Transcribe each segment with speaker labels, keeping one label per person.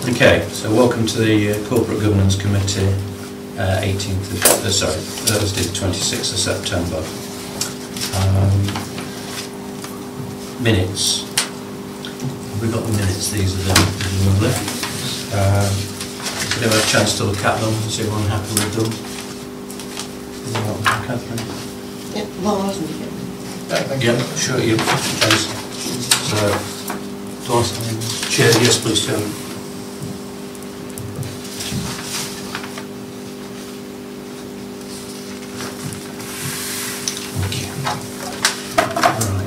Speaker 1: Okay, so welcome to the Corporate Governance Committee, Thursday the 26th of September. Minutes. We've got the minutes, these are lovely. Did you have a chance to look at them? Is everyone happy with them? Catherine?
Speaker 2: Yeah, well, I wasn't
Speaker 1: Yeah, sure, you. Please. So, do I say?
Speaker 3: Chair, yes please, Chairman.
Speaker 1: Right.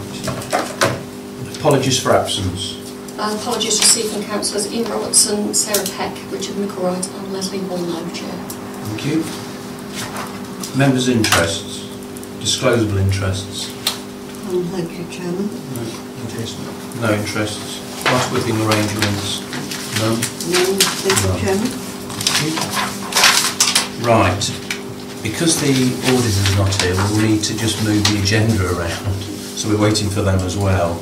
Speaker 1: Apologies for absence.
Speaker 2: Apologies received from councillors Ian Robertson, Sarah Peck, Richard Micklewright and Leslie Hornlow, Chair.
Speaker 1: Thank you. Members' interests. Disclosable interests.
Speaker 2: Thank you, Chairman.
Speaker 1: No interests. Last whipping arrangements. None.
Speaker 2: No, thank you, Chairman.
Speaker 1: Right. Because the auditor's not here, we'll need to just move the agenda around. So we're waiting for them as well.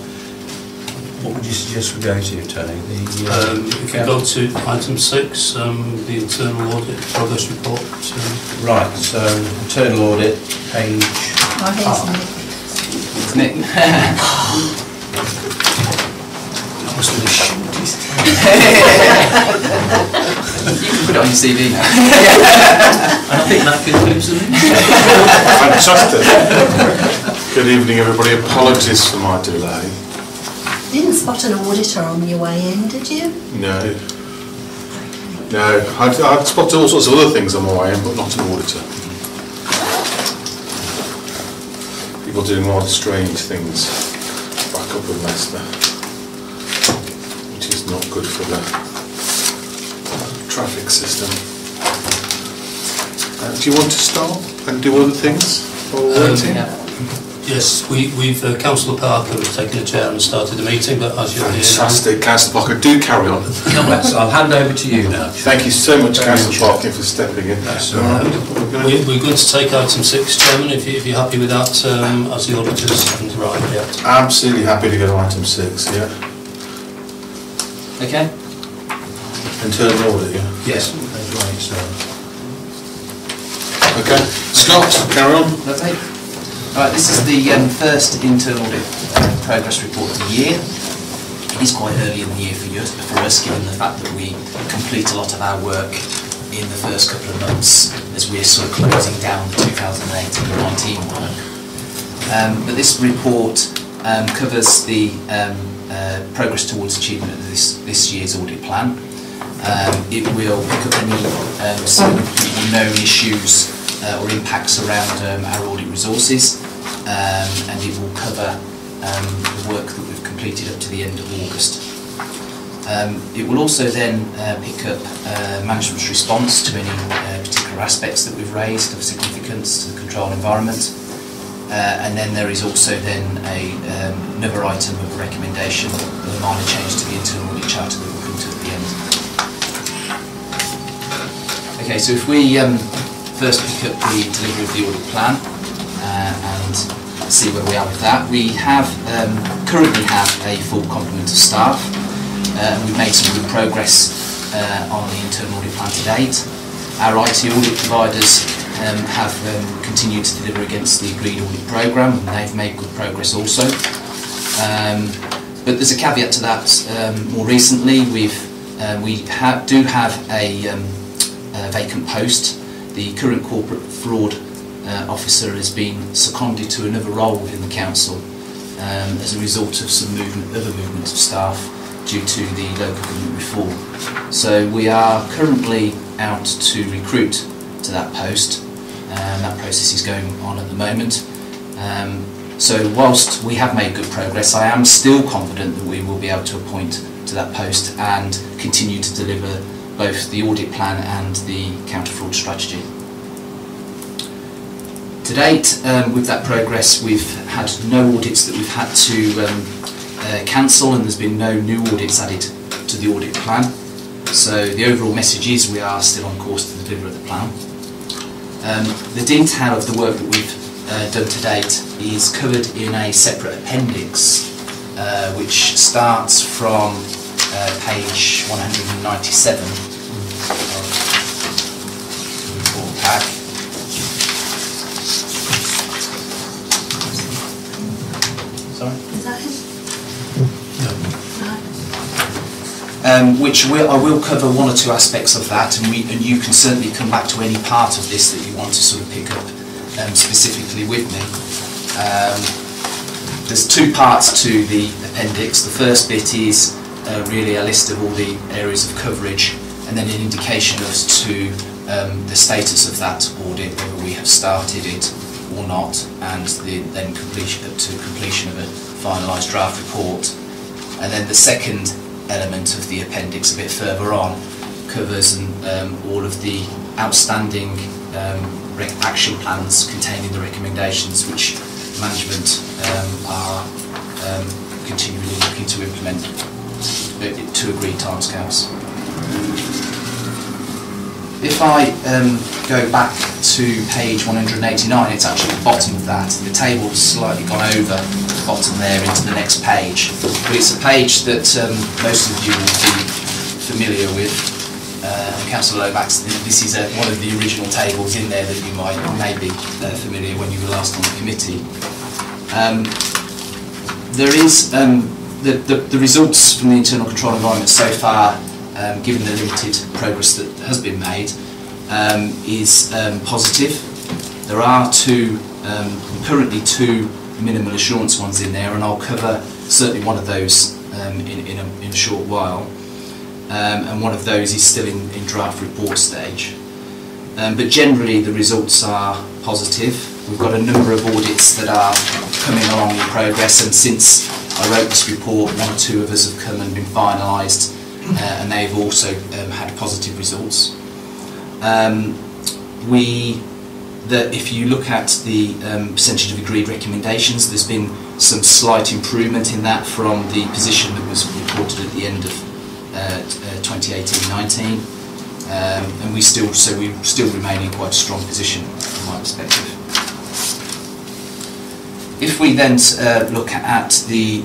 Speaker 1: What would you suggest we go to, Tony?
Speaker 3: If we go to item 6, the internal audit progress report.
Speaker 1: Right, so internal audit, page...
Speaker 4: It's Nick.
Speaker 3: That must be the shortest.
Speaker 4: You can put it on your CV now.
Speaker 1: I think that concludes the meeting.
Speaker 5: Fantastic. Good evening, everybody. Apologies for my delay.
Speaker 6: You didn't spot an auditor on your way in, did you?
Speaker 5: No. No, I'd spotted all sorts of other things on my way in, but not an auditor. People doing rather strange things back up in Leicester, which is not good for the traffic system. Do you want to start and do other things while we're waiting?
Speaker 3: Yes, we've Councillor Parker has taken the chair and started the meeting, but as you're
Speaker 5: Fantastic, Councillor Parker, do carry on.
Speaker 1: I'll hand over to you now.
Speaker 5: Thank you so much, Councillor Parker, for stepping in.
Speaker 1: That's all right.
Speaker 3: We're going to take item 6, Chairman, if you're happy with that, as the auditors haven't arrived yet.
Speaker 5: Absolutely happy to go to item 6, yeah.
Speaker 4: Okay.
Speaker 5: Internal audit, yeah.
Speaker 1: Yes, that's right, so...
Speaker 5: Okay, Scott, carry on.
Speaker 4: Lovely. Right, this is the first internal audit progress report of the year. It's quite early in the year for us, given the fact that we complete a lot of our work in the first couple of months as we're sort of closing down the 2018-19 work. But this report covers the progress towards achievement of this year's audit plan. It will pick up any known issues or impacts around our audit resources, and it will cover the work that we've completed up to the end of August. It will also then pick up management's response to any particular aspects that we've raised of significance to the control environment, and then there is also then another item of a recommendation of a minor change to the internal audit charter that we'll come to at the end. Okay, so if we first pick up the delivery of the audit plan and see where we are with that. We currently have a full complement of staff. We've made some good progress on the internal audit plan to date. Our IT audit providers have continued to deliver against the agreed audit programme, and they've made good progress also. But there's a caveat to that. More recently, we do have a vacant post. The current corporate fraud officer has been seconded to another role within the council as a result of some other movements of staff due to the local government reform. So we are currently out to recruit to that post, and that process is going on at the moment. So whilst we have made good progress, I am still confident that we will be able to appoint to that post and continue to deliver both the audit plan and the counter-fraud strategy. To date, with that progress, we've had no audits that we've had to cancel, and there's been no new audits added to the audit plan. So the overall message is we are still on course to deliver the plan. The detail of the work that we've done to date is covered in a separate appendix, which starts from page 197 of the report pack. Sorry?
Speaker 6: Is that it?
Speaker 4: Which I will cover one or two aspects of that, and you can certainly come back to any part of this that you want to sort of pick up specifically with me. There's two parts to the appendix. The first bit is really a list of all the areas of coverage, and then an indication as to the status of that audit, whether we have started it or not, and then completion of a finalised draft report. And then the second element of the appendix, a bit further on, covers all of the outstanding action plans containing the recommendations which management are continually looking to implement to agreed timescales. If I go back to page 189, it's actually at the bottom of that. The table's slightly gone over the bottom there into the next page. But it's a page that most of you will be familiar with. Councillor Lomax, this is one of the original tables in there that you may be familiar when you were last on the committee. There is the results from the internal control environment so far, given the limited progress that has been made, is positive. There are currently two minimal assurance ones in there, and I'll cover certainly one of those in a short while. And one of those is still in draft report stage. But generally the results are positive. We've got a number of audits that are coming along in progress, and since I wrote this report, one or two of us have come and been finalised, and they've also had positive results. If you look at the percentage of agreed recommendations, there's been some slight improvement in that from the position that was reported at the end of 2018-19, and we're still remaining in quite a strong position from my perspective. If we then look at the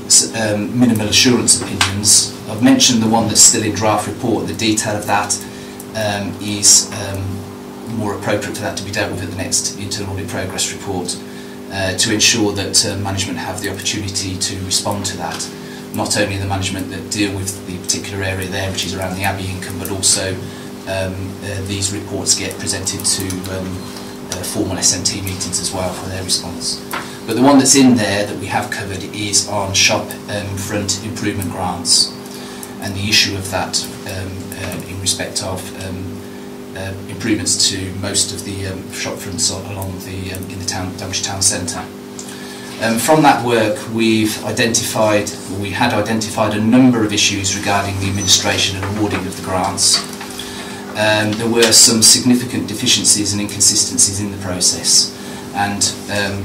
Speaker 4: minimal assurance opinions, I've mentioned the one that's still in draft report. The detail of that is more appropriate for that to be dealt with at the next internal audit progress report, to ensure that management have the opportunity to respond to that. Not only the management that deal with the particular area there, which is around the Abbey income, but also these reports get presented to formal SMT meetings as well for their response. But the one that's in there that we have covered is on shop front improvement grants, and the issue of that in respect of improvements to most of the shop fronts along in the Daventry town centre. From that work, we had identified a number of issues regarding the administration and awarding of the grants. There were some significant deficiencies and inconsistencies in the process, and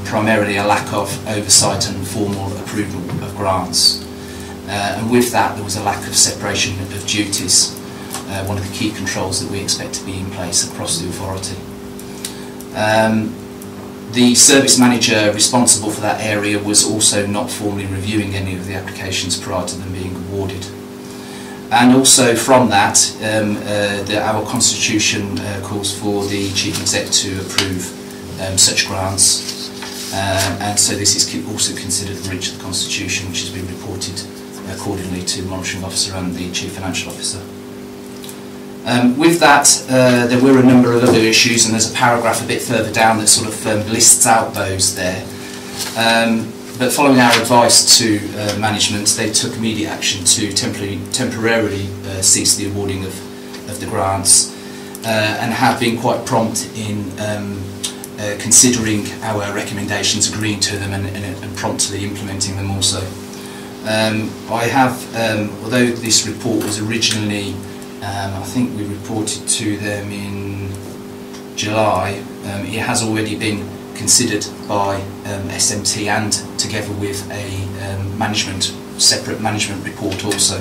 Speaker 4: primarily a lack of oversight and formal approval of grants. And with that, there was a lack of separation of duties, one of the key controls that we expect to be in place across the authority. The service manager responsible for that area was also not formally reviewing any of the applications prior to them being awarded. And also from that, our constitution calls for the Chief Exec to approve such grants, and so this is also considered a breach of the constitution, which has been reported accordingly to the Monitoring Officer and the Chief Financial Officer. With that, there were a number of other issues, and there's a paragraph a bit further down that sort of lists out those there. But following our advice to management, they took immediate action to temporarily cease the awarding of the grants, and have been quite prompt in considering our recommendations, agreeing to them, and promptly implementing them also. I have, although this report was originally I think we reported to them in July, it has already been considered by SMT, and together with a separate management report also.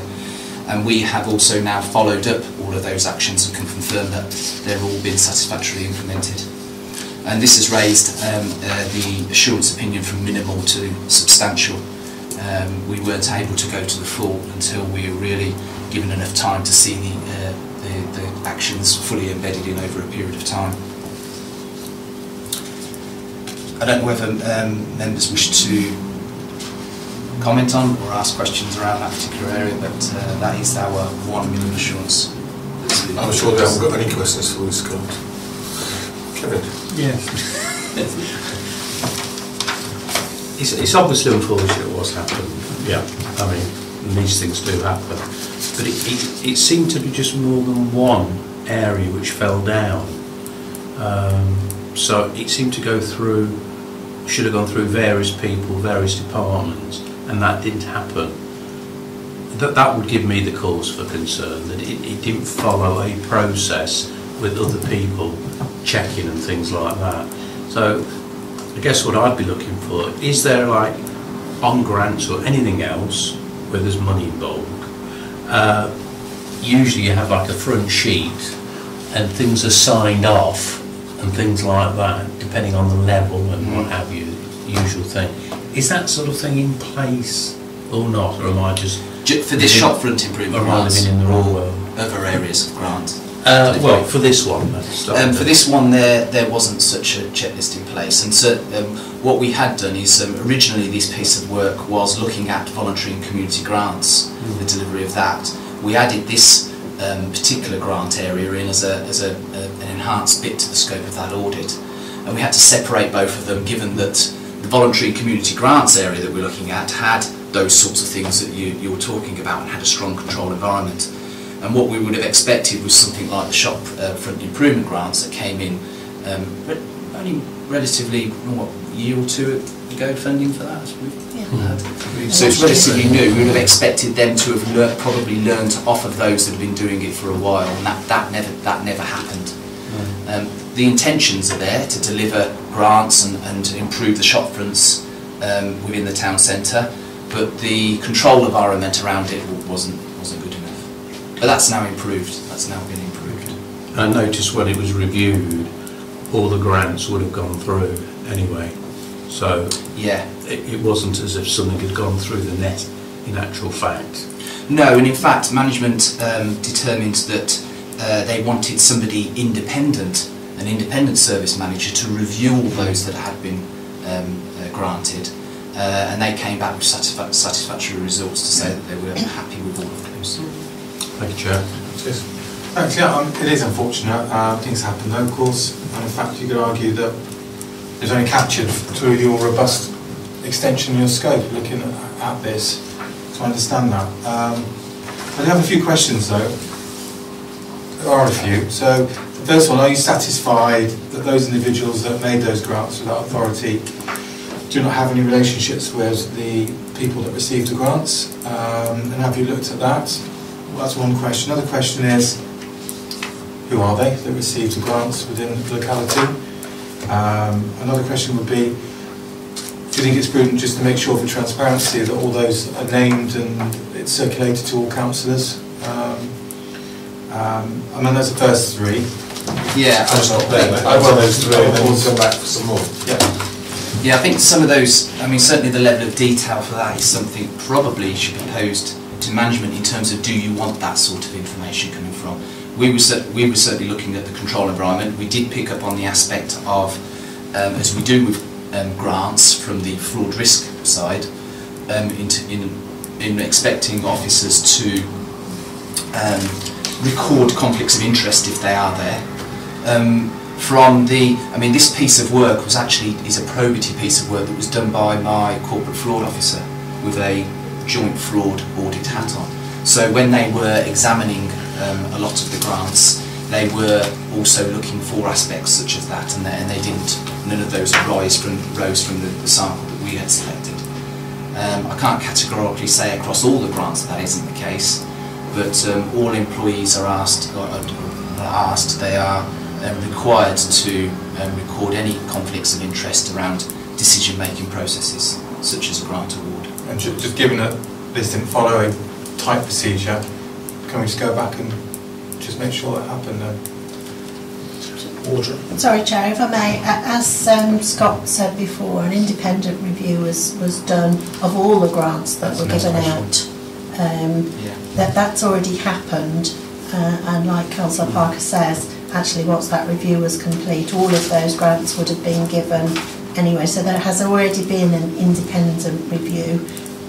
Speaker 4: And we have also now followed up all of those actions and can confirm that they've all been satisfactorily implemented. And this has raised the assurance opinion from minimal to substantial we weren't able to go to the full until we were really given enough time to see the actions fully embedded in over a period of time. I don't know whether members wish to comment on or ask questions around that particular area, but that is our 1 million assurance.
Speaker 5: I'm sure they haven't got any questions for us, Scott. Kevin?
Speaker 1: Yes. It's obviously unfortunate what's happened. Yeah, I mean, these things do happen. But it seemed to be just more than one area which fell down. So it seemed to go through, should have gone through various people, various departments, and that didn't happen. That would give me the cause for concern, that it didn't follow a process with other people checking and things like that. So I guess what I'd be looking for, is there like on grants or anything else where there's money involved, usually you have like a front sheet and things are signed off and things like that, depending on the level and what have you, usual thing. Is that sort of thing in place or not, or am I just...
Speaker 4: For this shopfront improvement grants,
Speaker 1: in the wrong world?
Speaker 4: Other areas of grant?
Speaker 1: Well, for this one.
Speaker 4: For this one, there wasn't such a checklist in place, and so what we had done is originally this piece of work was looking at voluntary and community grants, the delivery of that. We added this particular grant area in as an enhanced bit to the scope of that audit, and we had to separate both of them, given that the voluntary and community grants area that we're looking at had those sorts of things that you were talking about and had a strong control environment. And what we would have expected was something like the shop front improvement grants that came in only relatively, what, a year or two ago, funding for that. So it's relatively new. We would have expected them to have probably learned off of those that have been doing it for a while, and that never happened. The intentions are there to deliver grants and improve the shop fronts within the town centre, but the control environment around it wasn't good enough. But that's now improved. That's now been improved.
Speaker 1: I noticed when it was reviewed, all the grants would have gone through anyway. So
Speaker 4: yeah,
Speaker 1: it wasn't as if something had gone through the net in actual fact.
Speaker 4: No, and in fact management determined that they wanted somebody independent, an independent service manager, to review all those that had been granted, and they came back with satisfactory results to say that they were happy with all of those.
Speaker 1: Thank you, Chair.
Speaker 5: Cheers. Thanks, yeah, it is unfortunate. Things happen though, of course, and in fact you could argue that it's only captured through your robust extension of your scope, looking at this, to understand that. I have a few questions though. There are a few. So the first one, are you satisfied that those individuals that made those grants without authority do not have any relationships with the people that received the grants? And have you looked at that? Well, that's one question. Another question is, who are they that received the grants within the locality? Another question would be, do you think it's prudent just to make sure for transparency that all those are named and it's circulated to all councillors? I mean, that's the first three.
Speaker 4: Yeah,
Speaker 5: I've got those three, and then we'll come back for some more.
Speaker 4: Yeah, I think some of those, I mean, certainly the level of detail for that is something probably should be posed to management in terms of, do you want that sort of information coming from? We were certainly looking at the control environment. We did pick up on the aspect of, as we do with grants from the fraud risk side, in expecting officers to record conflicts of interest if they are there. I mean, this piece of work is a probity piece of work that was done by my corporate fraud officer with a joint fraud audit hat on. So when they were examining a lot of the grants, they were also looking for aspects such as that, and none of those rose from the sample that we had selected. I can't categorically say across all the grants that isn't the case, but all employees are they are required to record any conflicts of interest around decision-making processes, such as a grant award.
Speaker 5: And just given that this didn't follow a tight procedure, can we just go back and just make sure that happened then?
Speaker 7: Audrey?
Speaker 6: Sorry, Chair, if I may, as Scott said before, an independent review was done of all the grants that were given out. That's already happened, and like Councillor Parker says, actually once that review was complete, all of those grants would have been given anyway, so there has already been an independent review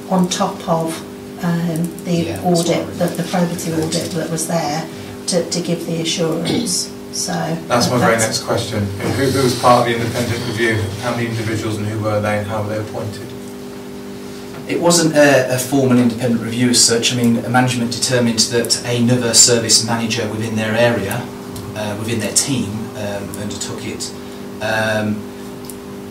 Speaker 6: on top of the audit, the probity audit that was there to give the assurance. So
Speaker 5: that's my very next question. Who was part of the independent review? How many individuals and who were they and how were they appointed?
Speaker 4: It wasn't a formal independent review as such. I mean, management determined that another service manager within their area, within their team, undertook it.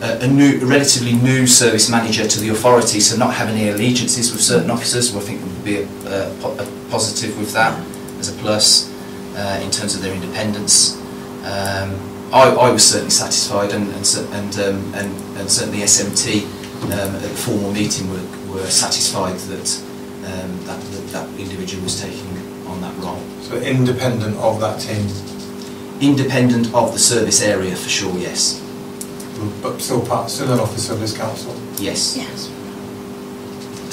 Speaker 4: A relatively new service manager to the authority, so not having any allegiances with certain officers, I think would be a positive with that as a plus in terms of their independence. I was certainly satisfied, and certainly SMT at the formal meeting were satisfied that that individual was taking on that role.
Speaker 5: So independent of that team?
Speaker 4: Independent of the service area, for sure, yes.
Speaker 5: But still an officer of this council?
Speaker 4: Yes.
Speaker 6: Yes.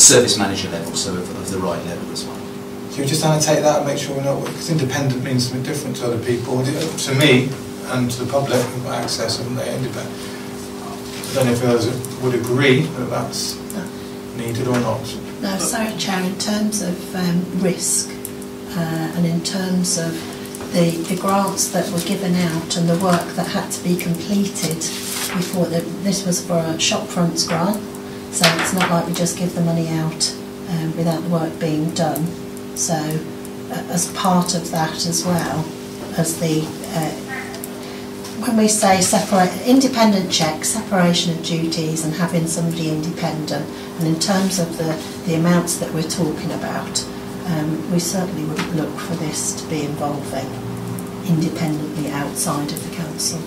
Speaker 4: Service manager level, so of the right level as well.
Speaker 5: So you just annotate that and make sure we know, because independent means something different to other people. To me and to the public who've got access, and they're independent. I don't know if others would agree that that's needed or not.
Speaker 6: No, sorry, Chair, in terms of risk and in terms of the grants that were given out and the work that had to be completed before, this was for a shop fronts grant, so it's not like we just give the money out without the work being done. So as part of that as well as the when we say independent check, separation of duties and having somebody independent, and in terms of the amounts that we're talking about, we certainly wouldn't look for this to be involving independently outside of the council.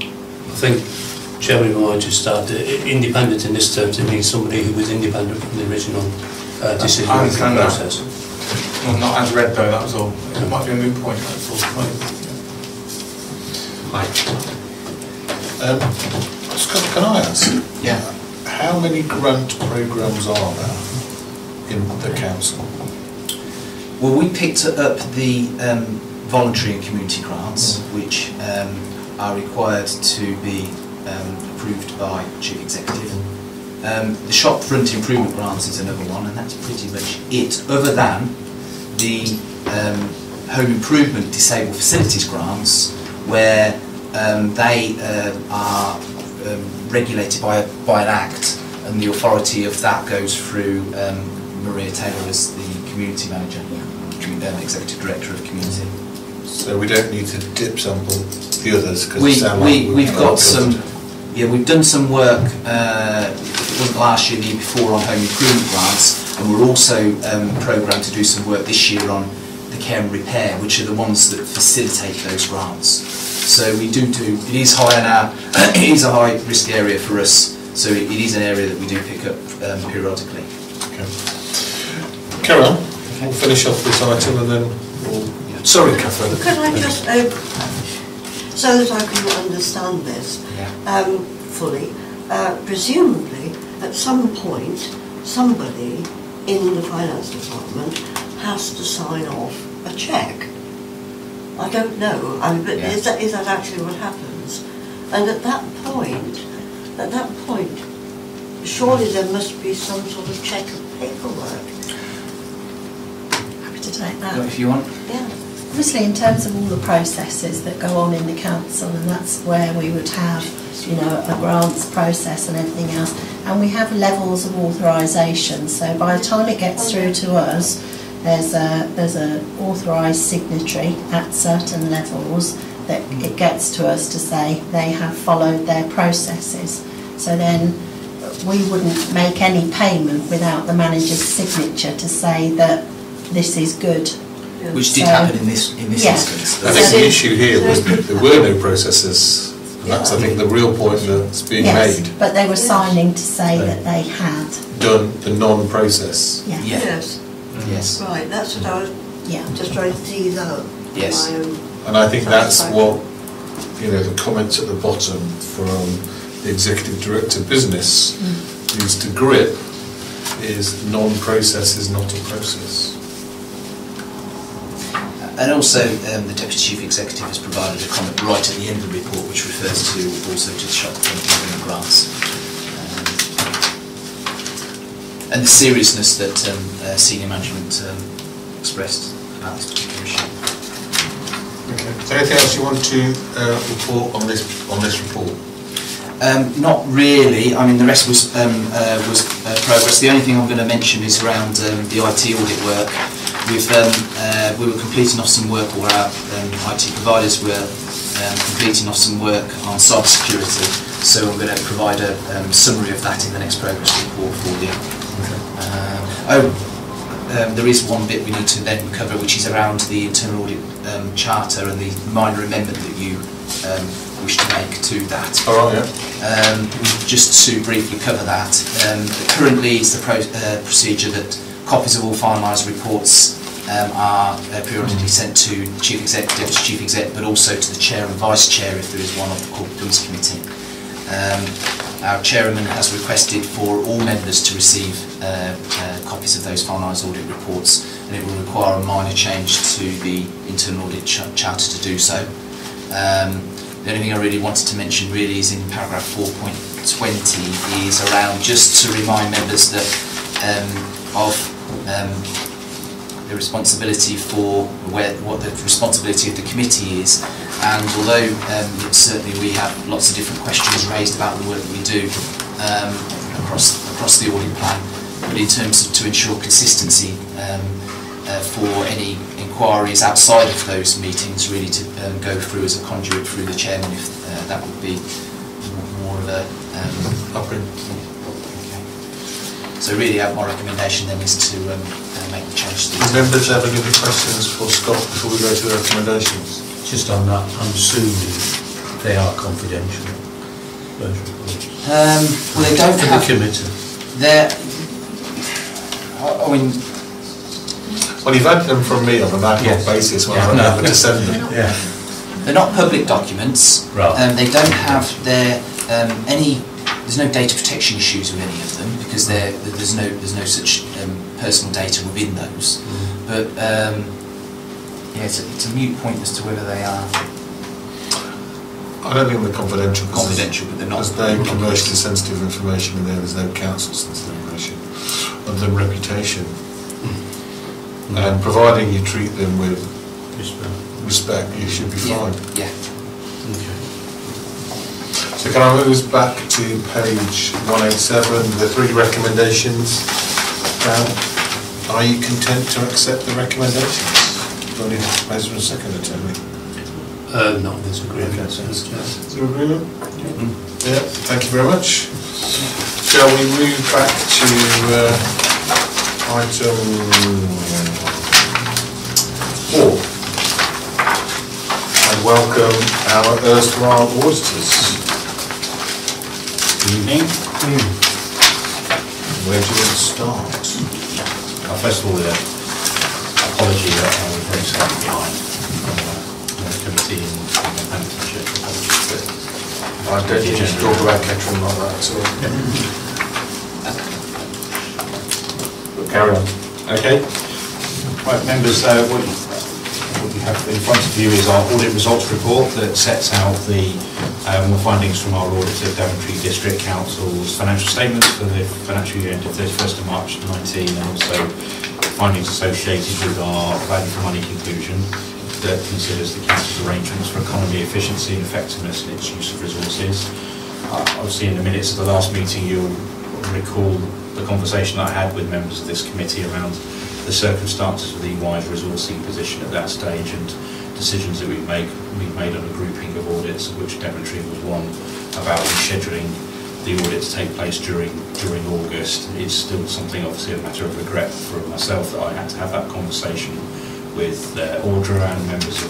Speaker 3: I think, Chairman, if I might just start, independent in this terms, it means somebody who was independent from the original decision-making process.
Speaker 5: Well, not as read though, that was all. It might be a moot point, that's all.
Speaker 7: Hi. Scott, can I ask?
Speaker 4: Yeah.
Speaker 7: How many grant programmes are there in the council?
Speaker 4: Well, we picked up the voluntary and community grants, which are required to be approved by Chief Executive. The shop front improvement grants is another one, and that's pretty much it, other than the home improvement disabled facilities grants, where they are regulated by an act, and the authority of that goes through Maria Taylor as the community manager, executive director of community.
Speaker 7: So we don't need to dip sample the others, because
Speaker 4: we've got some. Yeah, we've done some work. It wasn't last year, the year before, on home improvement grants, and we're also programmed to do some work this year on the care and repair, which are the ones that facilitate those grants. So we do. It is high now. It is a high risk area for us. So it is an area that we do pick up periodically.
Speaker 7: Okay. Carry on. Okay. We'll finish off this item and then we'll... Yeah. Sorry, Catherine.
Speaker 8: Could I just, so that I can understand this fully, presumably at some point somebody in the finance department has to sign off a cheque. I don't know, but is that actually what happens? And at that point, surely there must be some sort of check of paperwork.
Speaker 6: Happy to take that.
Speaker 4: If you want.
Speaker 8: Yeah.
Speaker 6: Obviously, in terms of all the processes that go on in the council, and that's where we would have, you know, a grants process and everything else, and we have levels of authorisation. So by the time it gets through to us, there's a authorised signatory at certain levels that it gets to us to say they have followed their processes. So then we wouldn't make any payment without the manager's signature to say that this is good.
Speaker 4: Which did happen in this instance.
Speaker 7: I think the issue here was that there were no processes. And that's, I think, the real point that's being made.
Speaker 6: But they were signing to say that they had
Speaker 7: done the non-process.
Speaker 6: Yeah.
Speaker 8: Yes.
Speaker 4: Yes.
Speaker 8: Right, that's what I was just trying to tease out.
Speaker 4: Yes.
Speaker 8: My own
Speaker 7: and I think that's what the comments at the bottom from the Executive Director Business is to GRIP is non-process is not a process.
Speaker 4: And also, the Deputy Chief Executive has provided a comment right at the end of the report, which refers to also to the short-term government grants. And the seriousness that senior management expressed about this particular issue.
Speaker 7: Okay. Is there anything else you want to report on this report?
Speaker 4: Not really. I mean, the rest was progress. The only thing I'm going to mention is around the IT audit work. We were completing off some work, or our IT providers were completing off some work on cyber security. So I'm going to provide a summary of that in the next progress report for you. Okay. There is one bit we need to then cover, which is around the internal audit charter and the minor amendment that you wish to make to that.
Speaker 7: All right, yeah.
Speaker 4: Just to briefly cover that, currently it's the procedure that copies of all finalised reports are periodically sent to Chief Exec, Deputy Chief Exec, but also to the Chair and Vice Chair if there is one of the Corporate Governance Committee. Our Chairman has requested for all members to receive copies of those finalised audit reports, and it will require a minor change to the internal audit charter to do so. The only thing I really wanted to mention really is in paragraph 4.20 is around just to remind members that of the responsibility for what the responsibility of the committee is, and although certainly we have lots of different questions raised about the work that we do across the audit plan, but in terms of to ensure consistency for any inquiries outside of those meetings, really to go through as a conduit through the chairman, if that would be more of a
Speaker 7: okay.
Speaker 4: So really my recommendation then is to make the change to the...
Speaker 7: Do members have any questions for Scott before we go to the recommendations?
Speaker 1: Just on that, I'm assuming they are confidential, those reports.
Speaker 4: Well, they don't
Speaker 1: for
Speaker 4: have...
Speaker 1: the committee.
Speaker 4: I mean...
Speaker 7: Well, you've had them from me on an ad hoc basis when I'm able to send them.
Speaker 1: Yeah.
Speaker 4: They're not public documents.
Speaker 1: Right.
Speaker 4: They don't have their any... There's no data protection issues with any of them because there's no such personal data within those. But yeah, it's a moot point as to whether they are
Speaker 7: I don't think they're confidential.
Speaker 4: Confidential, but they're not.
Speaker 7: There's no commercially sensitive information in there. There's no council sensitive information. Of their reputation, and providing you treat them with respect, you should be fine.
Speaker 4: Yeah.
Speaker 1: Okay.
Speaker 7: So can I move us back to page 187, the 3 recommendations? Are you content to accept the recommendations? Do I need to measure a second or tell me?
Speaker 3: No, there's agreement.
Speaker 7: Okay. Is there agreement? Yeah, thank you very much. Shall we move back to item 4 and welcome our erstwhile auditors.
Speaker 9: Good evening.
Speaker 7: Where do you want to start?
Speaker 9: First of all, apology that I was very slightly behind the committee in Daventry.
Speaker 7: I don't think you should talk about Kettering like that, so... But carry on.
Speaker 9: Okay. Right, members, what you have in front of you is our audit results report that sets out the findings from our audit of Daventry District Council's financial statements for the financial year ended 31st of March 2019, and also findings associated with our value for money conclusion that considers the council's arrangements for economy, efficiency and effectiveness in its use of resources. Obviously in the minutes of the last meeting you'll recall the conversation that I had with members of this committee around the circumstances of the EY's resourcing position at that stage and decisions that we've made on a grouping of audits, of which Daventry was one, about rescheduling the audit to take place during August. It's still something, obviously, a matter of regret for myself that I had to have that conversation with Audra and members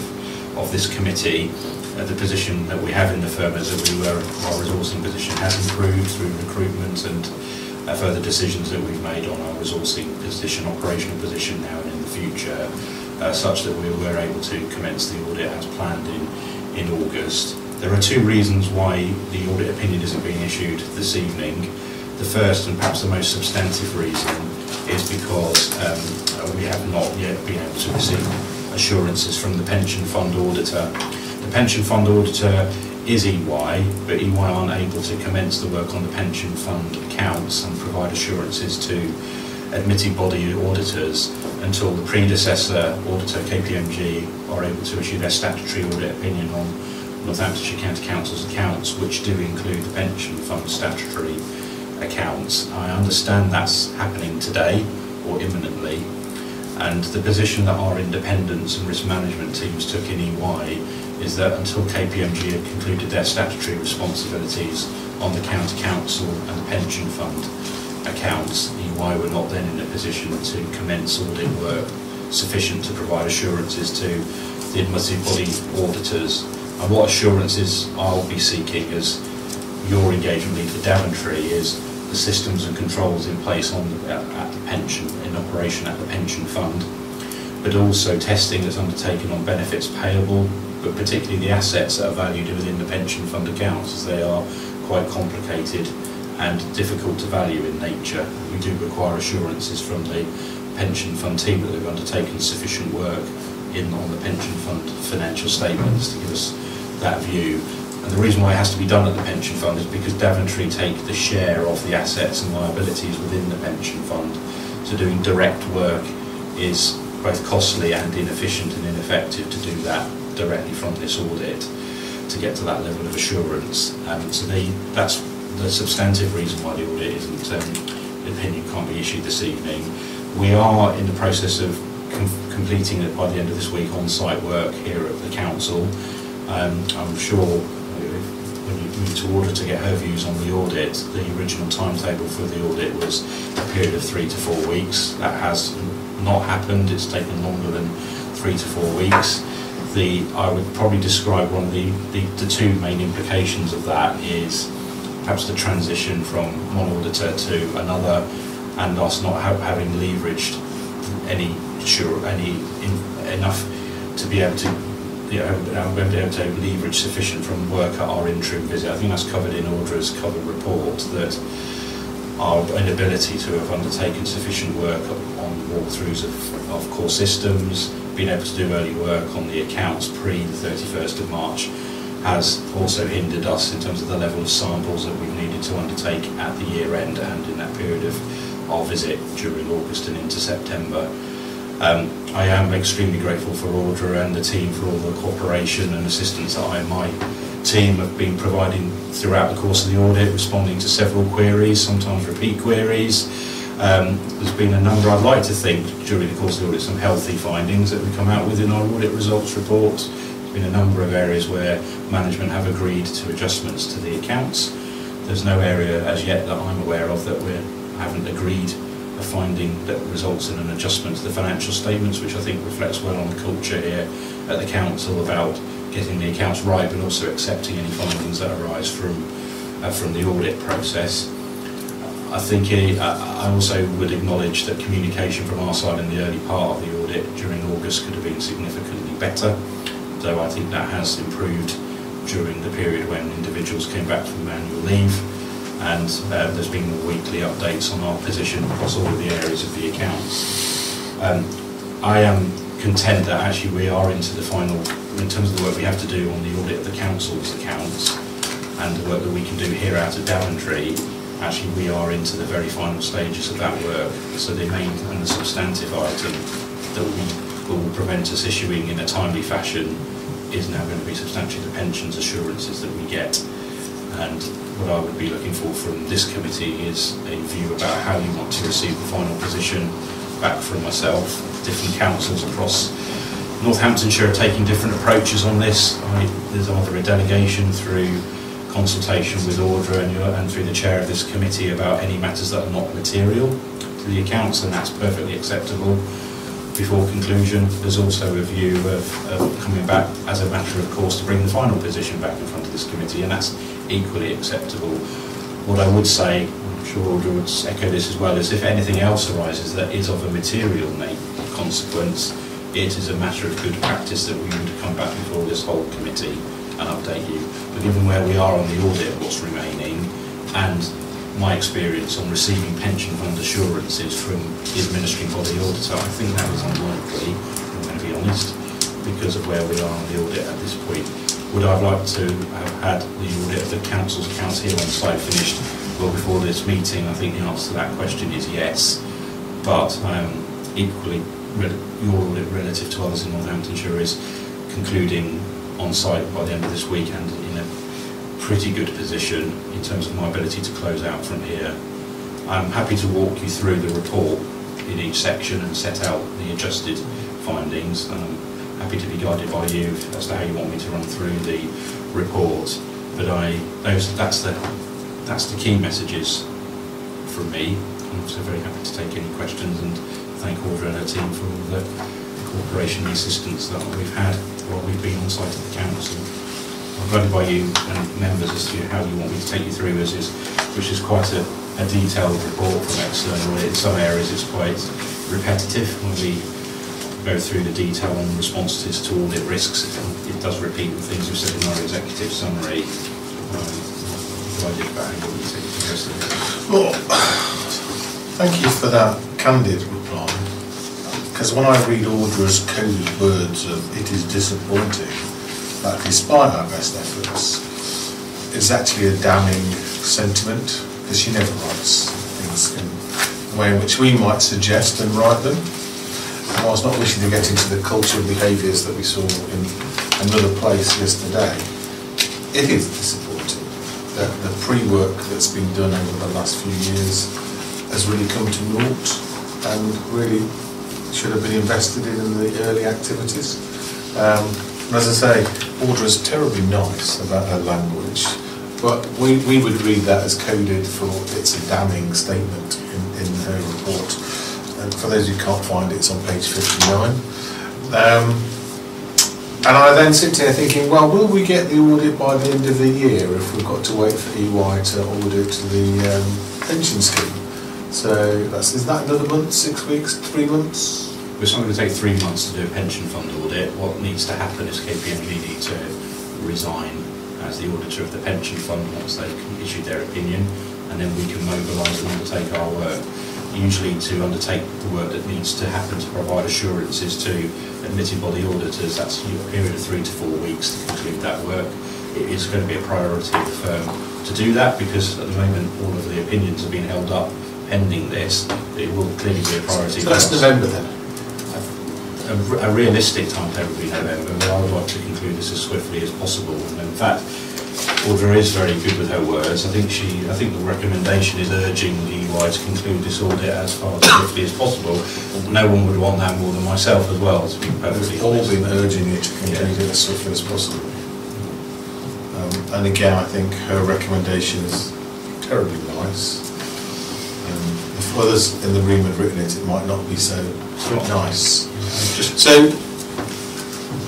Speaker 9: of this committee. The position that we have in the firm is that our resourcing position has improved through recruitment and further decisions that we've made on our resourcing position, operational position now and in the future, such that we were able to commence the audit as planned in August. There are two reasons why the audit opinion isn't being issued this evening. The first and perhaps the most substantive reason is because we have not yet been able to receive assurances from the pension fund auditor. The pension fund auditor is EY, but EY aren't able to commence the work on the pension fund accounts and provide assurances to admitted body auditors until the predecessor auditor, KPMG, are able to issue their statutory audit opinion on Northamptonshire County Council's accounts, which do include the pension fund statutory accounts. I understand that's happening today or imminently, and the position that our independence and risk management teams took in EY is that until KPMG had concluded their statutory responsibilities on the County Council and the pension fund accounts, EY were not then in a position to commence audit work sufficient to provide assurances to the admitted body auditors. And what assurances I'll be seeking as your engagement lead for Daventry is the systems and controls in place on at the pension, in operation at the pension fund, but also testing that's undertaken on benefits payable, but particularly the assets that are valued within the pension fund accounts, as they are quite complicated and difficult to value in nature. We do require assurances from the pension fund team that they've undertaken sufficient work on the pension fund financial statements to give us that view. And the reason why it has to be done at the pension fund is because Daventry take the share of the assets and liabilities within the pension fund. So doing direct work is both costly and inefficient and ineffective to do that directly from this audit to get to that level of assurance. So that's the substantive reason why the audit isn't, the opinion can't be issued this evening. We are in the process of completing it by the end of this week on-site work here at the council. I'm sure when you move to order to get her views on the audit, the original timetable for the audit was a period of 3 to 4 weeks. That has not happened. It's taken longer than 3 to 4 weeks. I would probably describe one of the two main implications of that is perhaps the transition from one auditor to another, and us not having leveraged enough to be able to, be able to leverage sufficient from work at our interim visit. I think that's covered in Audra's cover report, that our inability to have undertaken sufficient work on walkthroughs of core systems, being able to do early work on the accounts pre the 31st of March has also hindered us in terms of the level of samples that we've needed to undertake at the year end and in that period of our visit during August and into September. I am extremely grateful for Audra and the team for all the cooperation and assistance that I and my team have been providing throughout the course of the audit, responding to several queries, sometimes repeat queries. There's been a number, I'd like to think, during the course of the audit, some healthy findings that we come out with in our audit results report. There's been a number of areas where management have agreed to adjustments to the accounts. There's no area as yet that I'm aware of that we haven't agreed a finding that results in an adjustment to the financial statements, which I think reflects well on the culture here at the council about getting the accounts right, but also accepting any findings that arise from the audit process. I think I also would acknowledge that communication from our side in the early part of the audit during August could have been significantly better, though I think that has improved during the period when individuals came back from annual leave, and there's been more weekly updates on our position across all of the areas of the accounts. I am content that actually we are into the final, in terms of the work we have to do on the audit of the council's accounts and the work that we can do here out at Daventry. Actually, we are into the very final stages of that work. So the main and the substantive item that will prevent us issuing in a timely fashion is now going to be substantially the pensions assurances that we get. And what I would be looking for from this committee is a view about how you want to receive the final position back from myself. Different councils across Northamptonshire are taking different approaches on this. There's either a delegation through consultation with Audra and through the chair of this committee about any matters that are not material to the accounts, and that's perfectly acceptable. Before conclusion, there's also a view of coming back as a matter of course to bring the final position back in front of this committee, and that's equally acceptable. What I would say, I'm sure Audra would echo this as well, is if anything else arises that is of a material consequence, it is a matter of good practice that we would come back before this whole committee and update you. But given where we are on the audit, what's remaining, and my experience on receiving pension fund assurances from the administering body auditor, I think that is unlikely, I'm going to be honest, because of where we are on the audit at this point. Would I have liked to have had the audit of the council's accounts here on site finished well before this meeting? I think the answer to that question is yes, but equally your audit relative to others in Northamptonshire is concluding on site by the end of this week and in a pretty good position in terms of my ability to close out from here. I'm happy to walk you through the report in each section and set out the adjusted findings. Happy to be guided by you as to how you want me to run through the report, but that's the key messages from me. I'm also very happy to take any questions and thank Audrey and her team for all the cooperation and assistance that we've had while we've been on site at the council. I'm guided by you and members as to how you want me to take you through this, which is quite a detailed report from external. In some areas it's quite repetitive when we go through the detail on responses to audit risks. It does repeat the things we said in our executive summary.
Speaker 7: Well, thank you for that candid reply, because when I read Audra's coded words of "it is disappointing that despite our best efforts," it's actually a damning sentiment, because she never writes things in the way in which we might suggest and write them. And whilst not wishing to get into the cultural behaviours that we saw in another place yesterday, it is disappointing that the pre-work that's been done over the last few years has really come to naught and really should have been invested in the early activities. And as I say, Audra's terribly nice about her language, but we would read that as coded for it's a damning statement in her report. And for those who can't find it, it's on page 59. And I then sit here thinking, well, will we get the audit by the end of the year if we've got to wait for EY to audit the pension scheme? So is that another month, 6 weeks, 3 months?
Speaker 9: It's not going to take 3 months to do a pension fund audit. What needs to happen is KPMG need to resign as the auditor of the pension fund once they've issued their opinion, and then we can mobilise and undertake our work. Usually to undertake the work that needs to happen to provide assurances to admitted body auditors, that's a period of 3 to 4 weeks to conclude that work. It is going to be a priority of the firm to do that, because at the moment all of the opinions are being held up pending this. It will clearly be a priority.
Speaker 7: So that's November then?
Speaker 9: A realistic timetable would be November, but I would like to conclude this as swiftly as possible. And in fact, Audra is very good with her words. I think the recommendation is urging EY to conclude this audit as far as swiftly as possible. No one would want that more than myself as well, to be perfectly honest.
Speaker 7: We've all been urging it to conclude it as swiftly as possible. And again, I think her recommendation is terribly nice. If others in the room had written it, it might not be so nice. So,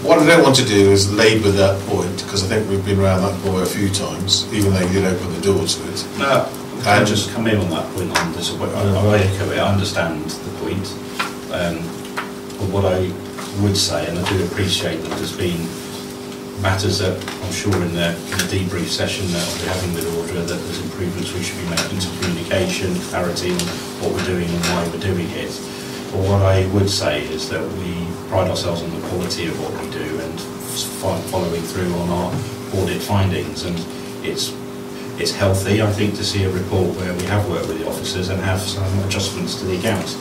Speaker 7: what I don't want to do is labour that point, because I think we've been around that boy a few times, even though you did open the door to it.
Speaker 9: No, can I just come in on that point on this? I echo it, I understand the point. But what I would say, and I do appreciate that there's been matters that I'm sure in the debrief session that I'll be having with Audra, that there's improvements we should be making to communication, clarity on what we're doing and why we're doing it. But what I would say is that we pride ourselves on the quality of what we do and following through on our audit findings, and it's healthy, I think, to see a report where we have worked with the officers and have some adjustments to the accounts.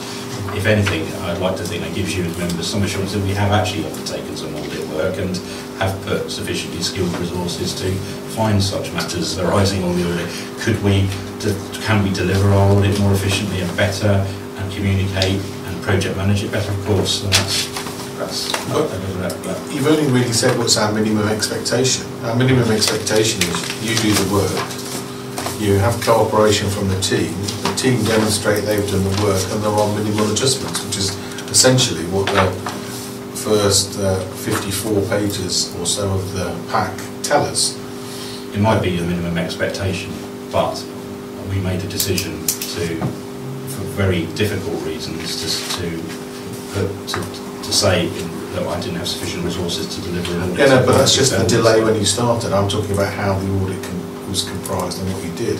Speaker 9: If anything, I'd like to think that gives you as members some assurance that we have actually undertaken some audit work and have put sufficiently skilled resources to find such matters arising on the audit. Can we deliver our audit more efficiently and better, and communicate and project manage it better? Of course, and
Speaker 7: you've only really said what's our minimum expectation. Our minimum expectation is you do the work, you have cooperation from the team demonstrate they've done the work, and there are minimal adjustments, which is essentially what the first 54 pages or so of the pack tell us.
Speaker 9: It might be a minimum expectation, but we made a decision for very difficult reasons, to say that I didn't have sufficient resources to deliver an audit.
Speaker 7: Yeah, no, but that's just the delay when you started. I'm talking about how the audit was comprised and what you did.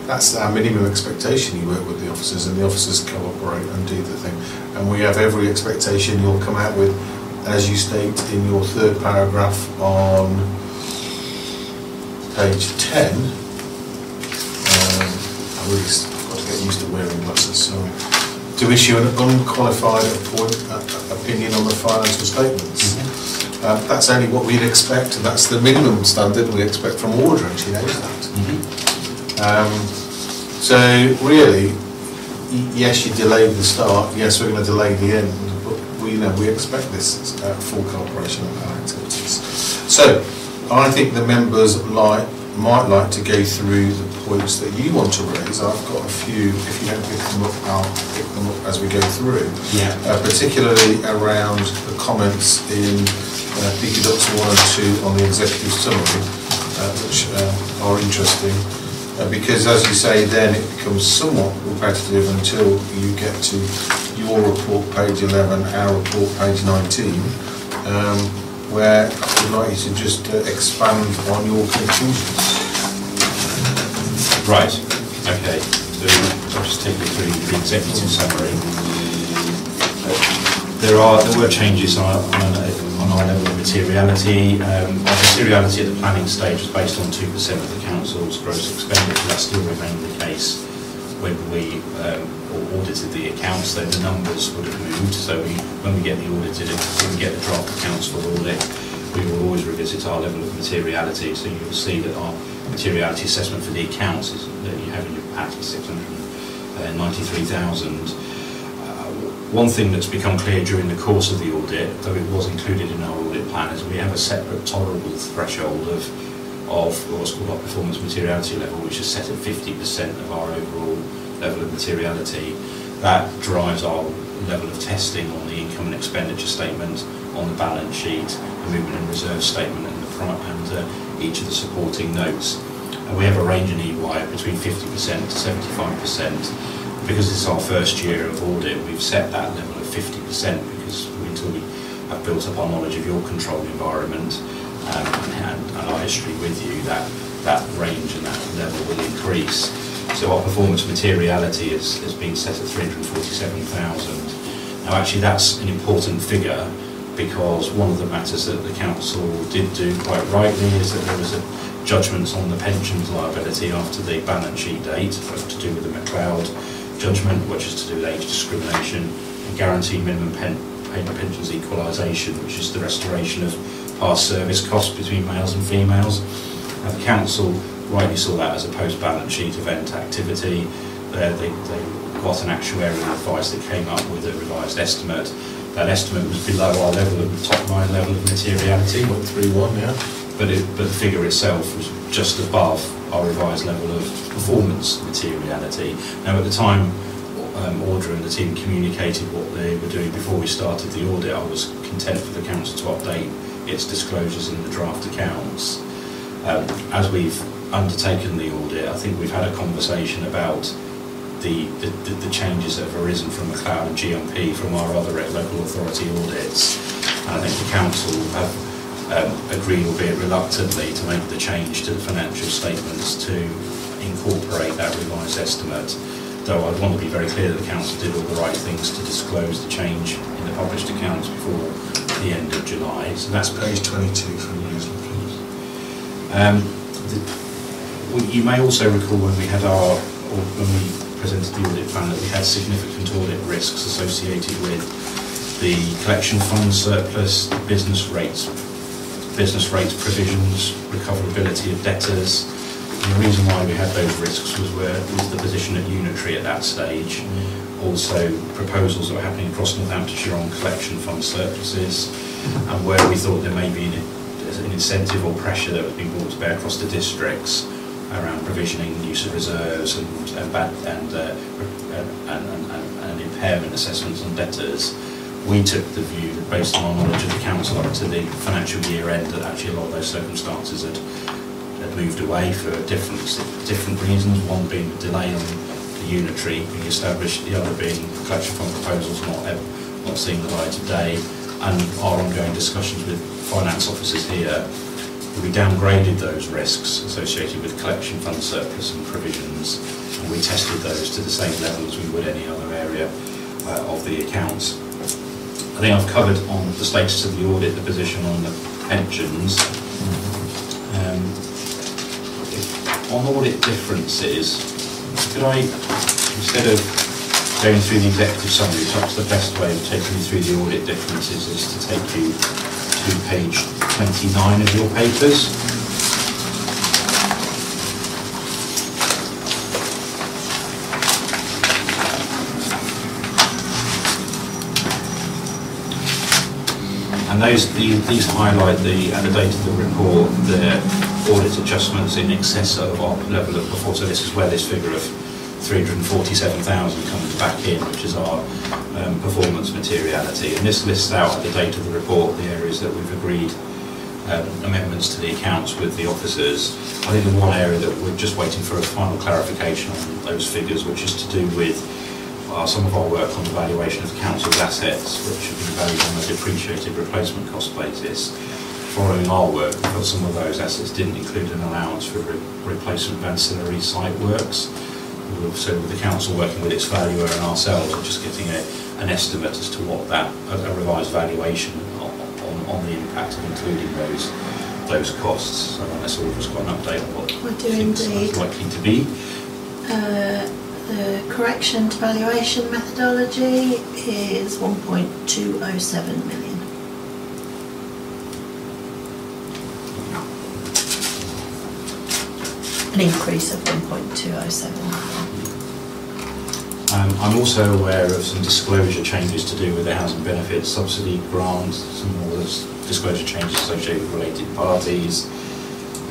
Speaker 7: That's our minimum expectation. You work with the officers and the officers cooperate and do the thing. And we have every expectation you'll come out with, as you state in your third paragraph on page 10. I've got to get used to wearing glasses, sorry. To issue an unqualified opinion on the financial statements. That's only what we'd expect, and that's the minimum standard we expect from auditor, and she knows that. So really, yes, you delayed the start, yes, we're going to delay the end, but we expect this full cooperation of our activities. So, I think the members might like to go through the points that you want to raise. I've got a few. If you don't pick them up, I'll pick them up as we go through.
Speaker 9: Yeah.
Speaker 7: Particularly around the comments in PQDOCs 1 and 2 on the executive summary, which are interesting. Because, as you say, then it becomes somewhat repetitive until you get to your report, page 11, our report, page 19. Where I would like you to just expand on your conclusions.
Speaker 9: Right, okay, so I'll just take you through the executive summary. There were changes on our level of materiality. Our materiality at the planning stage was based on 2% of the council's gross expenditure. That still remained the case when we audited the accounts, though the numbers would have moved. So when we get the draft accounts for audit, we will always revisit our level of materiality. So you'll see that our materiality assessment for the accounts that you have in your pack is 693,000. One thing that's become clear during the course of the audit, though it was included in our audit plan, is we have a separate tolerable threshold of what's called our performance materiality level, which is set at 50% of our overall level of materiality. That drives our level of testing on the income and expenditure statement, on the balance sheet, the movement and reserve statement, and each of the supporting notes. And we have a range in EY between 50% to 75%. Because this is our first year of audit, we've set that level of 50% because until we have built up our knowledge of your control environment and our history with you, that range and that level will increase. So our performance materiality has been set at 347,000. Now actually that's an important figure, because one of the matters that the council did do quite rightly is that there was a judgment on the pensions liability after the balance sheet date, to do with the McLeod judgment, which is to do with age discrimination, and guaranteed minimum pensions equalisation, which is the restoration of past service costs between males and females. Now the council rightly saw that as a post-balance sheet event activity. They got an actuarial advice that came up with a revised estimate. That estimate was below our level of top line level of materiality,
Speaker 7: 0.31, yeah.
Speaker 9: But the figure itself was just above our revised level of performance materiality. Now at the time, Audra and the team communicated what they were doing before we started the audit. I was content for the council to update its disclosures in the draft accounts. As we've undertaken the audit, I think we've had a conversation about the changes that have arisen from McLeod and GMP from our other local authority audits. And I think the council have agreed, albeit reluctantly, to make the change to the financial statements to incorporate that revised estimate. Though I want to be very clear that the council did all the right things to disclose the change in the published accounts before the end of July. So
Speaker 7: that's page 22 from the newsletter.
Speaker 9: You may also recall when we presented the audit plan that we had significant audit risks associated with the collection fund surplus, business rates provisions, recoverability of debtors. And the reason why we had those risks was the position at Unitary at that stage. Also proposals that were happening across Northamptonshire on collection fund surpluses, and where we thought there may be an incentive or pressure that was being brought to bear across the districts around provisioning use of reserves and impairment assessments on debtors. We took the view that based on our knowledge of the council up to the financial year end, that actually a lot of those circumstances had moved away for different reasons, one being the delay on the Unitary being established, the other being collection fund proposals not seeing the light of day, and our ongoing discussions with finance officers here, we downgraded those risks associated with collection fund surplus and provisions, and we tested those to the same level as we would any other area of the accounts. I think I've covered on the status of the audit, the position on the pensions. On audit differences, could I, instead of going through the executive summary, perhaps the best way of taking you through the audit differences is to take you to page 29 of your papers. And these highlight at the date of the report the audit adjustments in excess of our level of performance. So this is where this figure of 347,000 comes back in, which is our performance materiality. And this lists out at the date of the report the areas that we've agreed amendments to the accounts with the officers. I think there's one area that we're just waiting for a final clarification on those figures, which is to do with some of our work on the valuation of the council's assets, which have been valued on a depreciated replacement cost basis. Following our work, because some of those assets didn't include an allowance for replacement of ancillary site works. So with the council working with its valuer and ourselves, we're just getting an estimate as to what that, a revised valuation on the impact of including those costs. So unless all of us got an update on what it's likely to be.
Speaker 6: The correction to valuation methodology is 1.207 million. An increase of 1.207 million.
Speaker 9: I'm also aware of some disclosure changes to do with the housing benefits subsidy grant, some more disclosure changes associated with related parties,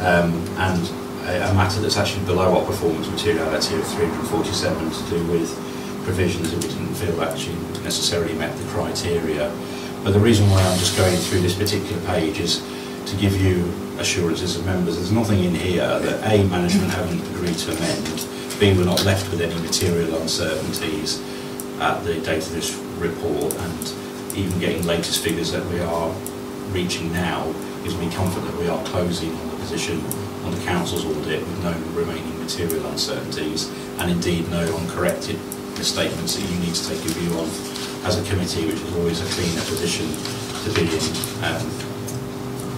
Speaker 9: and a matter that's actually below our performance materiality of 347 to do with provisions that we didn't feel actually necessarily met the criteria. But the reason why I'm just going through this particular page is to give you assurances of members. There's nothing in here that A, management haven't agreed to amend, B, we're not left with any material uncertainties at the date of this report, and even getting latest figures that we are reaching now gives me comfort that we are closing on the position on the council's audit with no remaining material uncertainties, and indeed no uncorrected misstatements that you need to take a view on as a committee, which is always a cleaner position to be in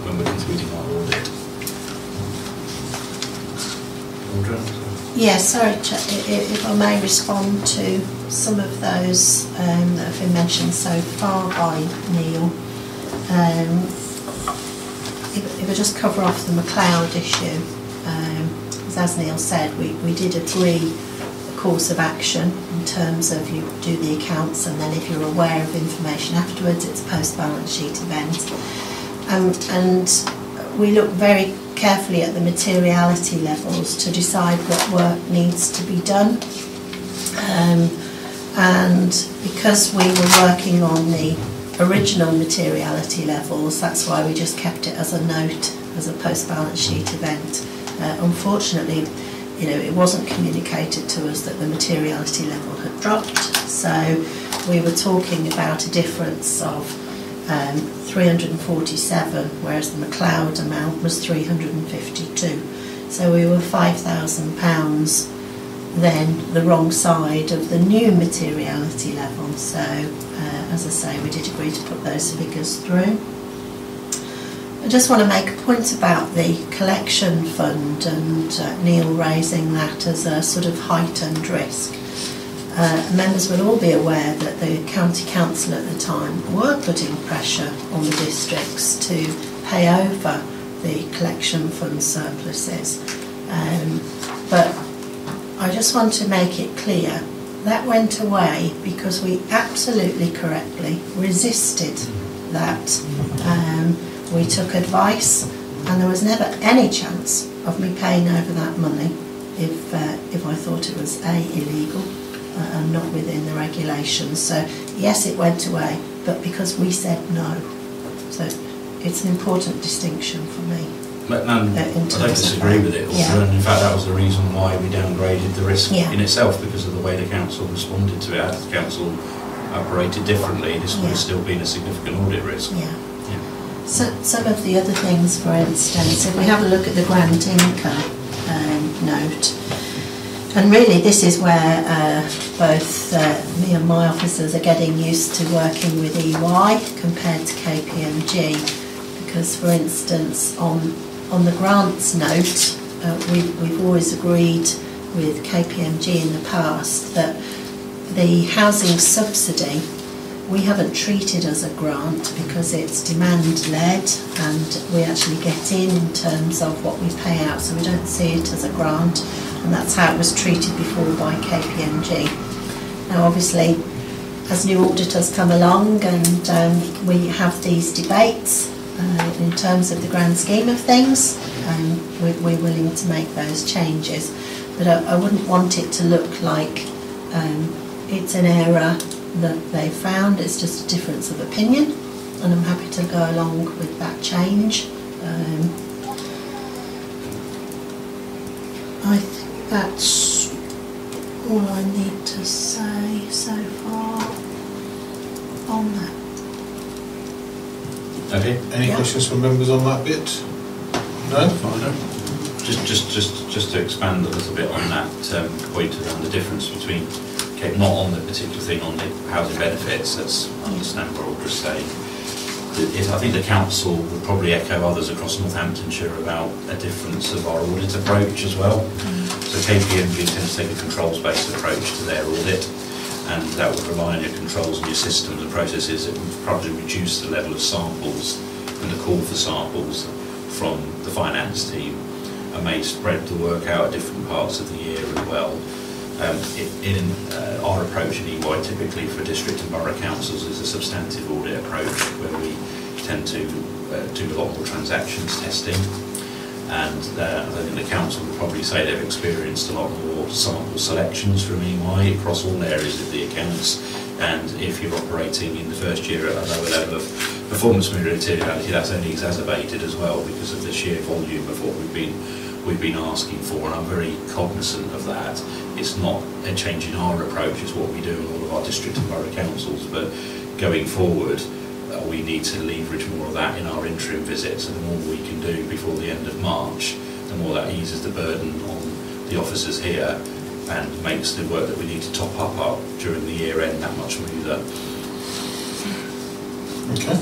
Speaker 9: when we're concluding our audit. Audra?
Speaker 6: Yes, sorry, if I may respond to some of those that have been mentioned so far by Neil. If I just cover off the McLeod issue, as Neil said, we did agree a course of action in terms of you do the accounts, and then if you're aware of information afterwards, it's a post-balance sheet event. And we look very carefully at the materiality levels to decide what work needs to be done. And because we were working on the original materiality levels, that's why we just kept it as a note, as a post-balance sheet event. Unfortunately, it wasn't communicated to us that the materiality level had dropped, so we were talking about a difference of 347, whereas the McLeod amount was 352. So we were £5,000 then the wrong side of the new materiality level. So, as I say, we did agree to put those figures through. I just want to make a point about the collection fund and Neil raising that as a sort of heightened risk. Members will all be aware that the County Council at the time were putting pressure on the districts to pay over the collection fund surpluses. But I just want to make it clear that went away because we absolutely correctly resisted that. We took advice, and there was never any chance of me paying over that money if I thought it was illegal and not within the regulations. So yes, it went away, but because we said no. So it's an important distinction for me.
Speaker 9: But I don't disagree with it.
Speaker 6: Yeah.
Speaker 9: And in fact, that was the reason why we downgraded the risk
Speaker 6: Yeah.
Speaker 9: in itself, because of the way the council responded to it. As the council operated differently, this would have still been a significant audit risk.
Speaker 6: Yeah. So, some of the other things, for instance, if we have a look at the grant income note, and really this is where both me and my officers are getting used to working with EY compared to KPMG, because, for instance, on the grants note, we've always agreed with KPMG in the past that the housing subsidy we haven't treated as a grant because it's demand-led, and we actually get in terms of what we pay out, so we don't see it as a grant, and that's how it was treated before by KPMG. Now obviously, as new auditors come along and we have these debates in terms of the grand scheme of things, we're willing to make those changes, but I wouldn't want it to look like it's an error that they found. It's just a difference of opinion, and I'm happy to go along with that change. I think that's all I need to say so far on that.
Speaker 7: Okay, any questions from members on that bit? No?
Speaker 9: Just to expand a little bit on that point around the difference between, not on the particular thing, on the housing benefits, that's understandable, what we're saying. I think the council would probably echo others across Northamptonshire about a difference of our audit approach as well. So KPMG tends to take a controls-based approach to their audit, and that would rely on your controls and your systems and processes. It would probably reduce the level of samples and the call for samples from the finance team, and may spread the work out at different parts of the year as well. Our approach in EY typically for district and borough councils is a substantive audit approach, where we tend to do a lot more transactions testing, and I think the council would probably say they've experienced a lot more sample selections from EY across all areas of the accounts, and if you're operating in the first year at a lower level of performance materiality, that's only exacerbated as well because of the sheer volume of what we've been asking for, and I'm very cognizant of that. It's not a change in our approach, it's what we do in all of our district and borough councils, but going forward we need to leverage more of that in our interim visits, and the more we can do before the end of March, the more that eases the burden on the officers here and makes the work that we need to top up during the year end that much smoother.
Speaker 7: Okay.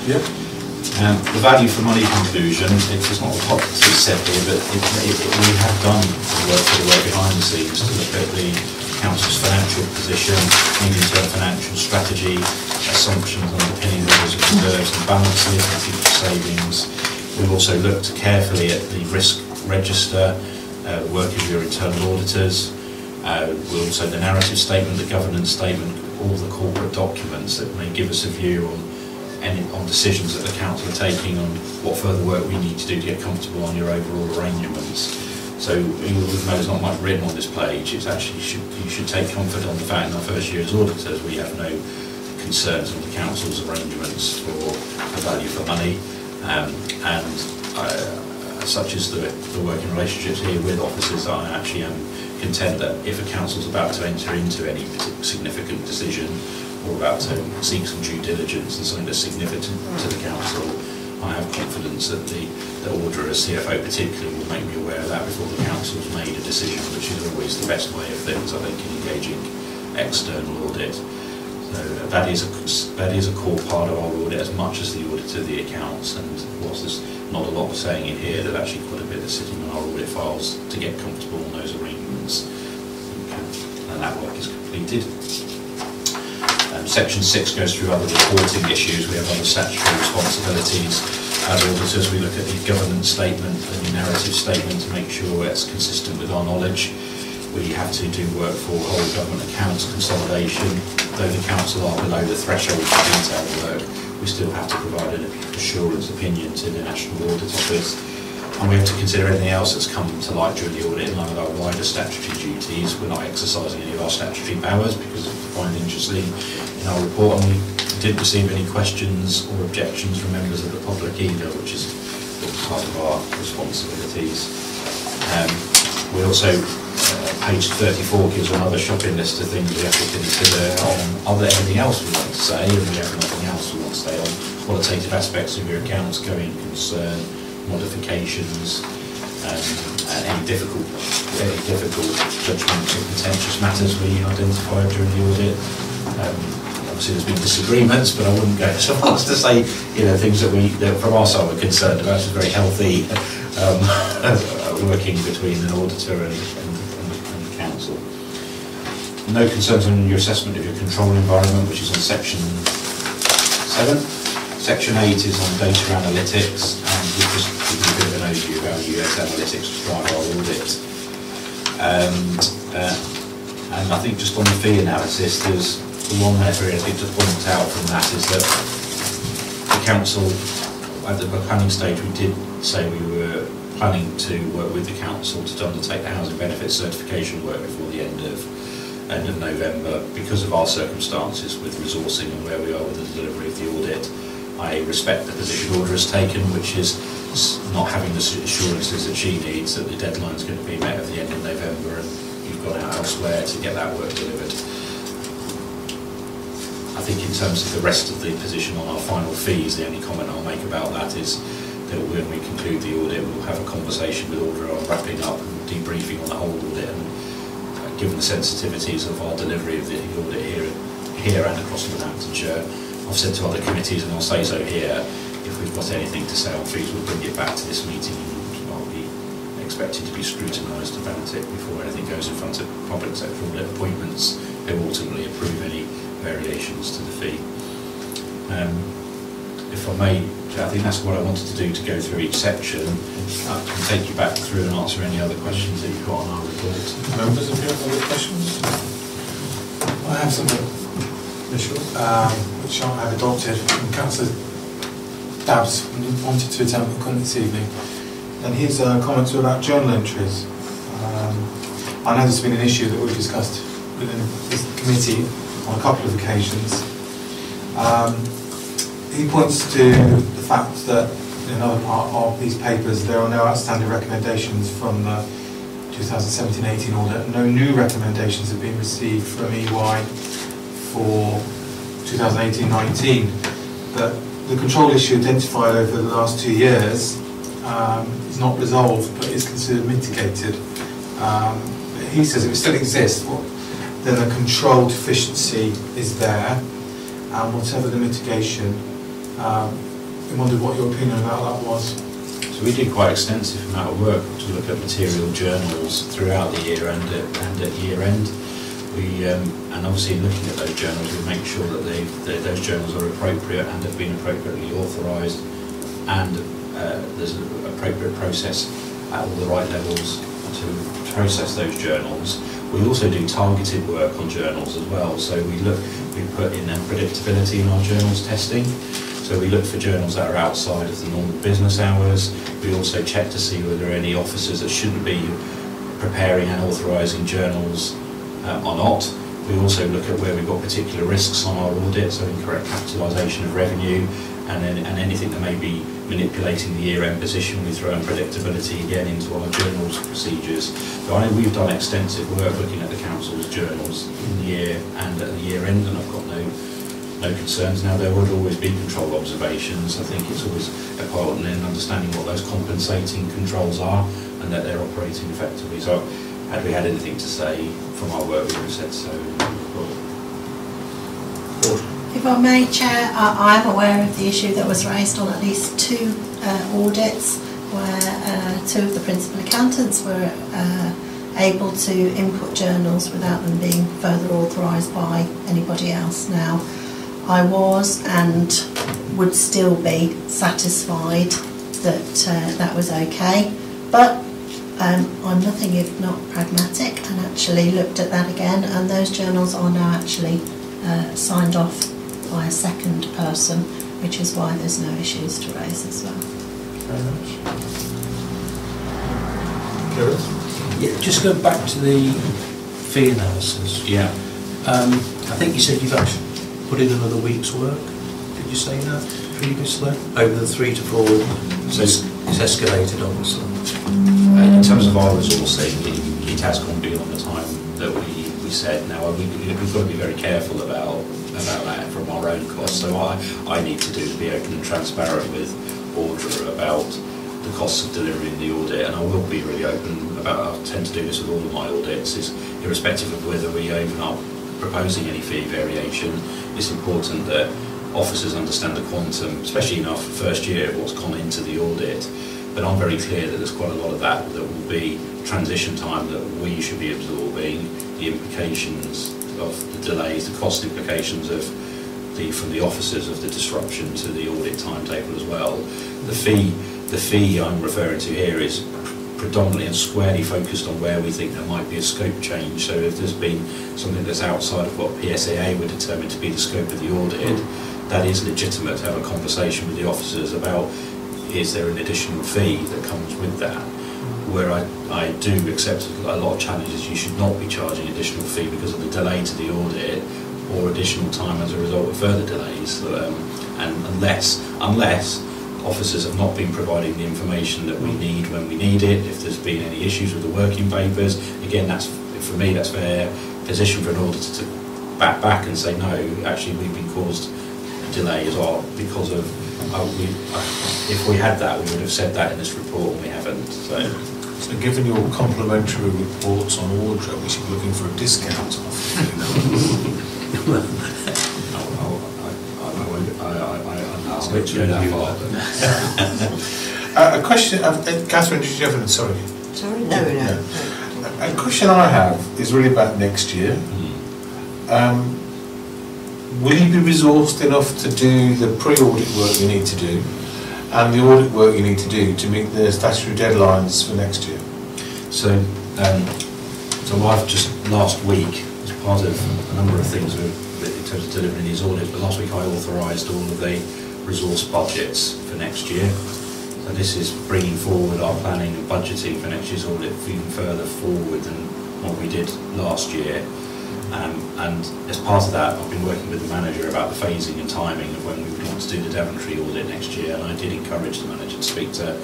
Speaker 7: Yep.
Speaker 9: The value for money conclusion, it's not what is said here, but we have done the work behind the scenes to look at the council's financial position, medium-term financial strategy, assumptions underpinning levels of reserves and balances, and savings. We've also looked carefully at the risk register, work of your internal auditors, also the narrative statement, the governance statement, all the corporate documents that may give us a view on decisions that the council are taking on what further work we need to do to get comfortable on your overall arrangements. So even though there's not much written on this page, it's actually you should take comfort on the fact in our first year as auditors we have no concerns on the council's arrangements for the value for money, such as the working relationships here with officers. I actually am content that if a council's about to enter into any significant decision or about to seek some due diligence and something that's significant to the council, I have confidence that the auditor, as CFO particularly, will make me aware of that before the council's made a decision, which is always the best way of things, I think, in engaging external audit. So that is a core part of our audit, as much as the audit of the accounts, and whilst there's not a lot of saying in here, there's actually quite a bit that's sitting on our audit files to get comfortable on those arrangements, and that work is completed. Section 6 goes through other reporting issues. We have other statutory responsibilities. As auditors, we look at the governance statement and the narrative statement to make sure it's consistent with our knowledge. We have to do work for whole government accounts consolidation. Though the council are below the threshold for detailed work, we still have to provide an assurance opinion to the National Audit Office. And we have to consider anything else that's come to light during the audit in line with our wider statutory duties. We're not exercising any of our statutory powers because of the findings you'll see in our report, and we didn't receive any questions or objections from members of the public either, which is part of our responsibilities. We also, page 34 gives another shopping list of things we have to consider on. Are there anything else we want to say? And we have nothing else we want to say on qualitative aspects of your accounts, going concern, modifications, and any difficult judgments or contentious matters we identified during the audit. Obviously there's been disagreements, but I wouldn't go so far as to say, things that from our side we're concerned about. It's a very healthy working between an auditor and the council. No concerns on your assessment of your control environment, which is on section 7. Section 8 is on data analytics, and we've just given a bit of an overview of how US analytics drive our audit. And I think just on the fee analysis, there's one area I think to point out from that is that the council, at the planning stage, we did say we were planning to work with the council to undertake the housing benefits certification work before the end of November. Because of our circumstances with resourcing and where we are with the delivery of the audit, I respect the position order has taken, which is not having the assurances that she needs that the deadline is going to be met at the end of November, and you've gone out elsewhere to get that work delivered. I think in terms of the rest of the position on our final fees, the only comment I'll make about that is that when we conclude the audit, we'll have a conversation with Auditor on wrapping up and debriefing on the whole audit, and given the sensitivities of our delivery of the audit here and across Northamptonshire, I've said to other committees, and I'll say so here, if we've got anything to say on fees, we'll bring it back to this meeting, and I'll be expected to be scrutinised about it before anything goes in front of public sector audit appointments, who ultimately approve any variations to the fee. If I may, I think that's what I wanted to do, to go through each section. I can take you back through and answer any other questions that you've got on our report.
Speaker 7: Members, have you have other questions?
Speaker 5: I have something, which I have adopted from Councillor Dabbs, who wanted to attend but couldn't this evening. And his comments were about journal entries. I know there's been an issue that we've discussed within this committee on a couple of occasions. He points to the fact that in another part of these papers there are no outstanding recommendations from the 2017-18 audit. No new recommendations have been received from EY for 2018-19. That the control issue identified over the last 2 years is not resolved but is considered mitigated. He says if it still exists, then the control deficiency is there, and whatever the mitigation, I wondered what your opinion about that was.
Speaker 9: So we did quite extensive amount of work to look at material journals throughout the year and at year end. We and obviously looking at those journals, we make sure that those journals are appropriate and have been appropriately authorised, and there's an appropriate process at all the right levels to process those journals. We also do targeted work on journals as well. So we put in predictability in our journals testing. So we look for journals that are outside of the normal business hours. We also check to see whether there are any officers that shouldn't be preparing and authorising journals or not. We also look at where we've got particular risks on our audit, so incorrect capitalisation of revenue, and anything that may be manipulating the year-end position. We throw in predictability again into our journals procedures. So I know we've done extensive work looking at the council's journals in the year and at the year end, and I've got no concerns. Now there would always be control observations. I think it's always important in understanding what those compensating controls are and that they're operating effectively. So had we had anything to say from our work, we would have said so.
Speaker 6: If I may, Chair, I am aware of the issue that was raised on at least 2 audits where 2 of the principal accountants were able to input journals without them being further authorised by anybody else. Now, I was and would still be satisfied that that was okay, but I'm nothing if not pragmatic, and actually looked at that again, and those journals are now actually signed off by a second person, which is why there's no issues to raise as well.
Speaker 7: Very much. Gareth?
Speaker 1: Yeah, just go back to the fee analysis.
Speaker 9: Yeah.
Speaker 1: I think you said you've actually put in another week's work. Did you say that previously? Over the 3 to 4, so it's escalated obviously.
Speaker 9: In terms of our resourcing, it has gone beyond the time that we said. Now, we've got to be very careful about that from our own costs. So I need to be open and transparent with Audra about the costs of delivering the audit, and I will be really open about, I tend to do this with all of my audits, is irrespective of whether we even are proposing any fee variation, it's important that officers understand the quantum, especially in our first year, of what's gone into the audit. But I'm very clear that there's quite a lot of that will be transition time that we should be absorbing, the implications of the delays, the cost implications of from the officers of the disruption to the audit timetable as well. The fee I'm referring to here is predominantly and squarely focused on where we think there might be a scope change. So if there's been something that's outside of what PSAA would determine to be the scope of the audit, that is legitimate to have a conversation with the officers about, is there an additional fee that comes with that? Where I do accept a lot of challenges, you should not be charging additional fee because of the delay to the audit or additional time as a result of further delays. And unless officers have not been providing the information that we need when we need it, if there's been any issues with the working papers, again, that's, for me, that's fair position for an auditor to back and say, no, actually we've been caused a delay as well because of, if we had that, we would have said that in this report, and we haven't.
Speaker 7: So given your complimentary reports on Audra, we should be looking for a discount off.
Speaker 9: I'll let you know
Speaker 7: A question, Catherine, did you have anything? Sorry.
Speaker 8: Sorry? No.
Speaker 7: A question I have is really about next year. Will you be resourced enough to do the pre-audit work you need to do and the audit work you need to do to meet the statutory deadlines for next year?
Speaker 9: So I've just last week, as part of a number of things in terms of delivering these audits, but last week I authorised all of the resource budgets for next year. So this is bringing forward our planning and budgeting for next year's audit even further forward than what we did last year. And as part of that, I've been working with the manager about the phasing and timing of when we would want to do the Daventry audit next year, and I did encourage the manager to speak to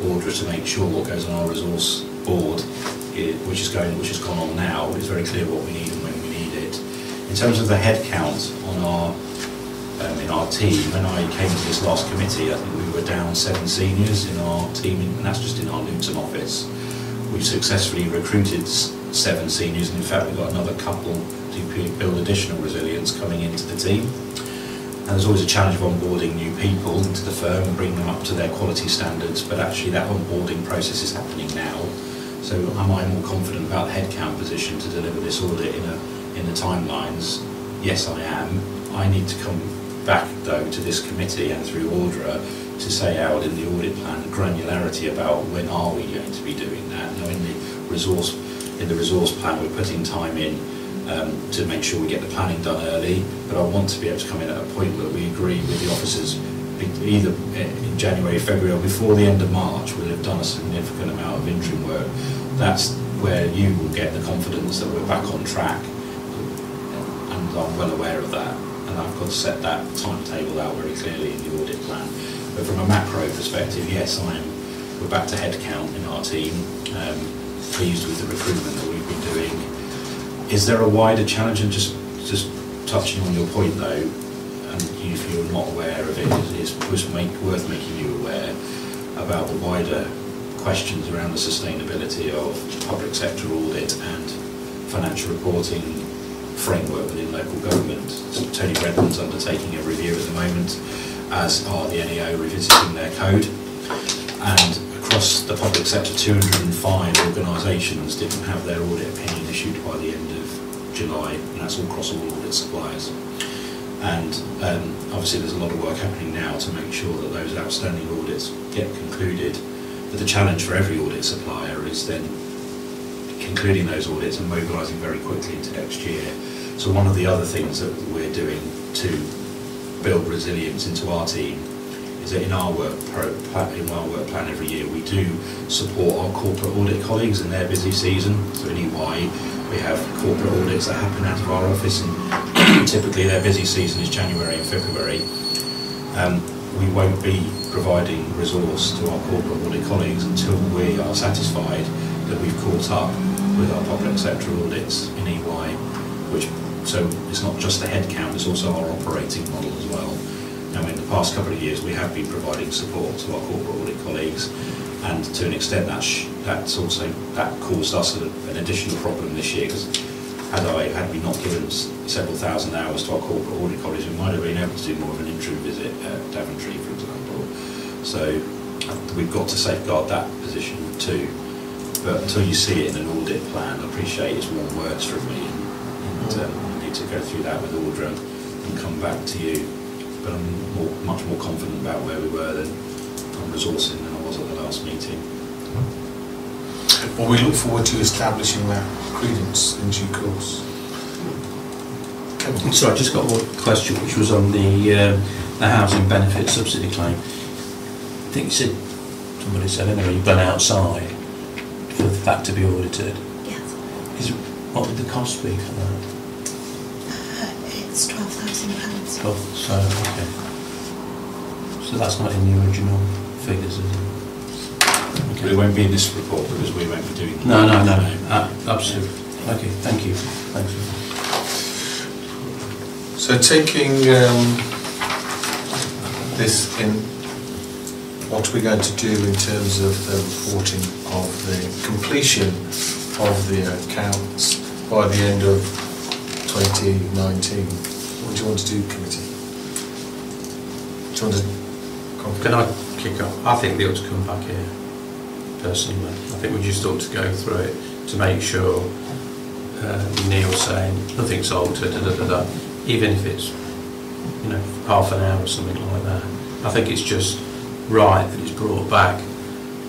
Speaker 9: Audra to make sure what goes on our resource board, which has gone on now, is very clear what we need and when we need it. In terms of the head count on in our team, when I came to this last committee, I think we were down 7 seniors in our team, and that's just in our Luton office. We've successfully recruited 7 seniors, and in fact we've got another couple to build additional resilience coming into the team. And there's always a challenge of onboarding new people into the firm and bringing them up to their quality standards, but actually that onboarding process is happening now. So am I more confident about the headcount position to deliver this audit in the timelines? Yes, I am. I need to come back though to this committee and through Audra to say out in the audit plan granularity about when are we going to be doing that. Now in the resource plan we're putting time in to make sure we get the planning done early, but I want to be able to come in at a point where we agree with the officers either in January, February or before the end of March we'll have done a significant amount of interim work. That's where you will get the confidence that we're back on track, and I'm well aware of that, and I've got to set that timetable out very clearly in the audit plan. But from a macro perspective, yes, we're back to headcount in our team, pleased with the recruitment that we've been doing. Is there a wider challenge, and just touching on your point though, and if you're not aware of it, was worth making you aware about the wider questions around the sustainability of public sector audit and financial reporting framework within local government. So Tony Redmond's undertaking a review at the moment, as are the NEO revisiting their code, and across the public sector 205 organisations didn't have their audit opinion issued by the end of July, and that's all across all audit suppliers. And obviously there's a lot of work happening now to make sure that those outstanding audits get concluded. But the challenge for every audit supplier is then concluding those audits and mobilising very quickly into next year. So one of the other things that we're doing to build resilience into our team is that in our work plan every year we do support our corporate audit colleagues in their busy season. So in EY we have corporate audits that happen out of our office, and typically their busy season is January and February. we won't be providing resource to our corporate audit colleagues until we are satisfied that we've caught up with our public sector audits in EY, so it's not just the head count, it's also our operating model as well. Now, in the past couple of years, we have been providing support to our corporate audit colleagues, and to an extent that caused us an additional problem this year, because had we not given several thousand hours to our corporate audit colleagues, we might have been able to do more of an interim visit at Daventry, for example. So we've got to safeguard that position too. But until you see it in an audit plan, I appreciate it's warm words from me, and I need to go through that with Audra and come back to you. But I'm much more confident about where we were on resourcing than I was at the last meeting.
Speaker 7: Well, we look forward to establishing that credence in due course.
Speaker 1: So I just got one question, which was on the housing benefit subsidy claim. I think somebody said anyway, you've gone outside for that to be audited.
Speaker 6: Yes.
Speaker 1: What would the cost be for that?
Speaker 6: It's £12,000.
Speaker 1: Oh, so okay. So that's not in the original figures, is it?
Speaker 9: But it won't be in this report because we won't be doing
Speaker 1: No. Absolutely. Okay, thank you. Thanks.
Speaker 7: So taking this in, what are we going to do in terms of the reporting of the completion of the accounts by the end of 2019? What do you want to do, committee? Do you want to...
Speaker 1: Can I kick off? I think they ought to come back here, personally. I think we just ought to go through it to make sure Neil's saying nothing's altered, even if it's half an hour or something like that. I think it's just right that it's brought back,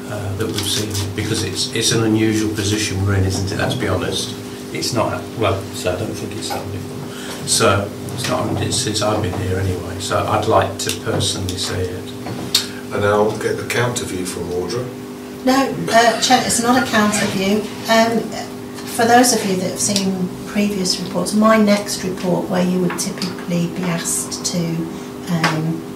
Speaker 1: that we've seen it, because it's an unusual position we're in, isn't it? Let's be honest. It's not, well, so I don't think it's happened before. So it's not happened since I've been here anyway. So I'd like to personally see it.
Speaker 7: And I'll get the counter view from Audra.
Speaker 6: No, Chair, it's not a counter view. For those of you that have seen previous reports, my next report, where you would typically be asked to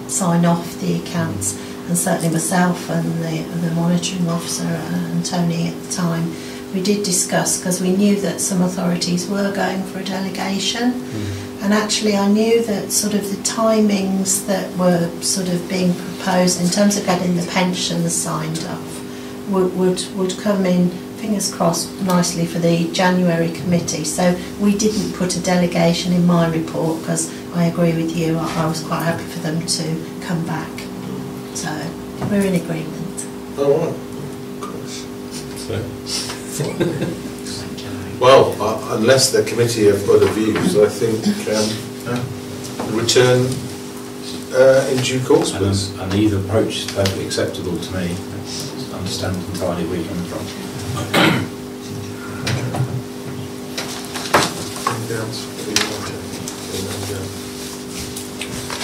Speaker 6: sign off the accounts, and certainly myself and the monitoring officer and Tony at the time, we did discuss, because we knew that some authorities were going for a delegation, and actually I knew that sort of the timings that were sort of being proposed in terms of getting the pensions signed off would come in, fingers crossed, nicely for the January committee. So we didn't put a delegation in my report, because I agree with you, I was quite happy for them to come back. So we're in agreement.
Speaker 7: Oh, right. Of course. Well, unless the committee have other views, I think return in due course, please.
Speaker 9: And either approach is perfectly acceptable to me. I understand entirely where you're coming from.
Speaker 7: Anything else?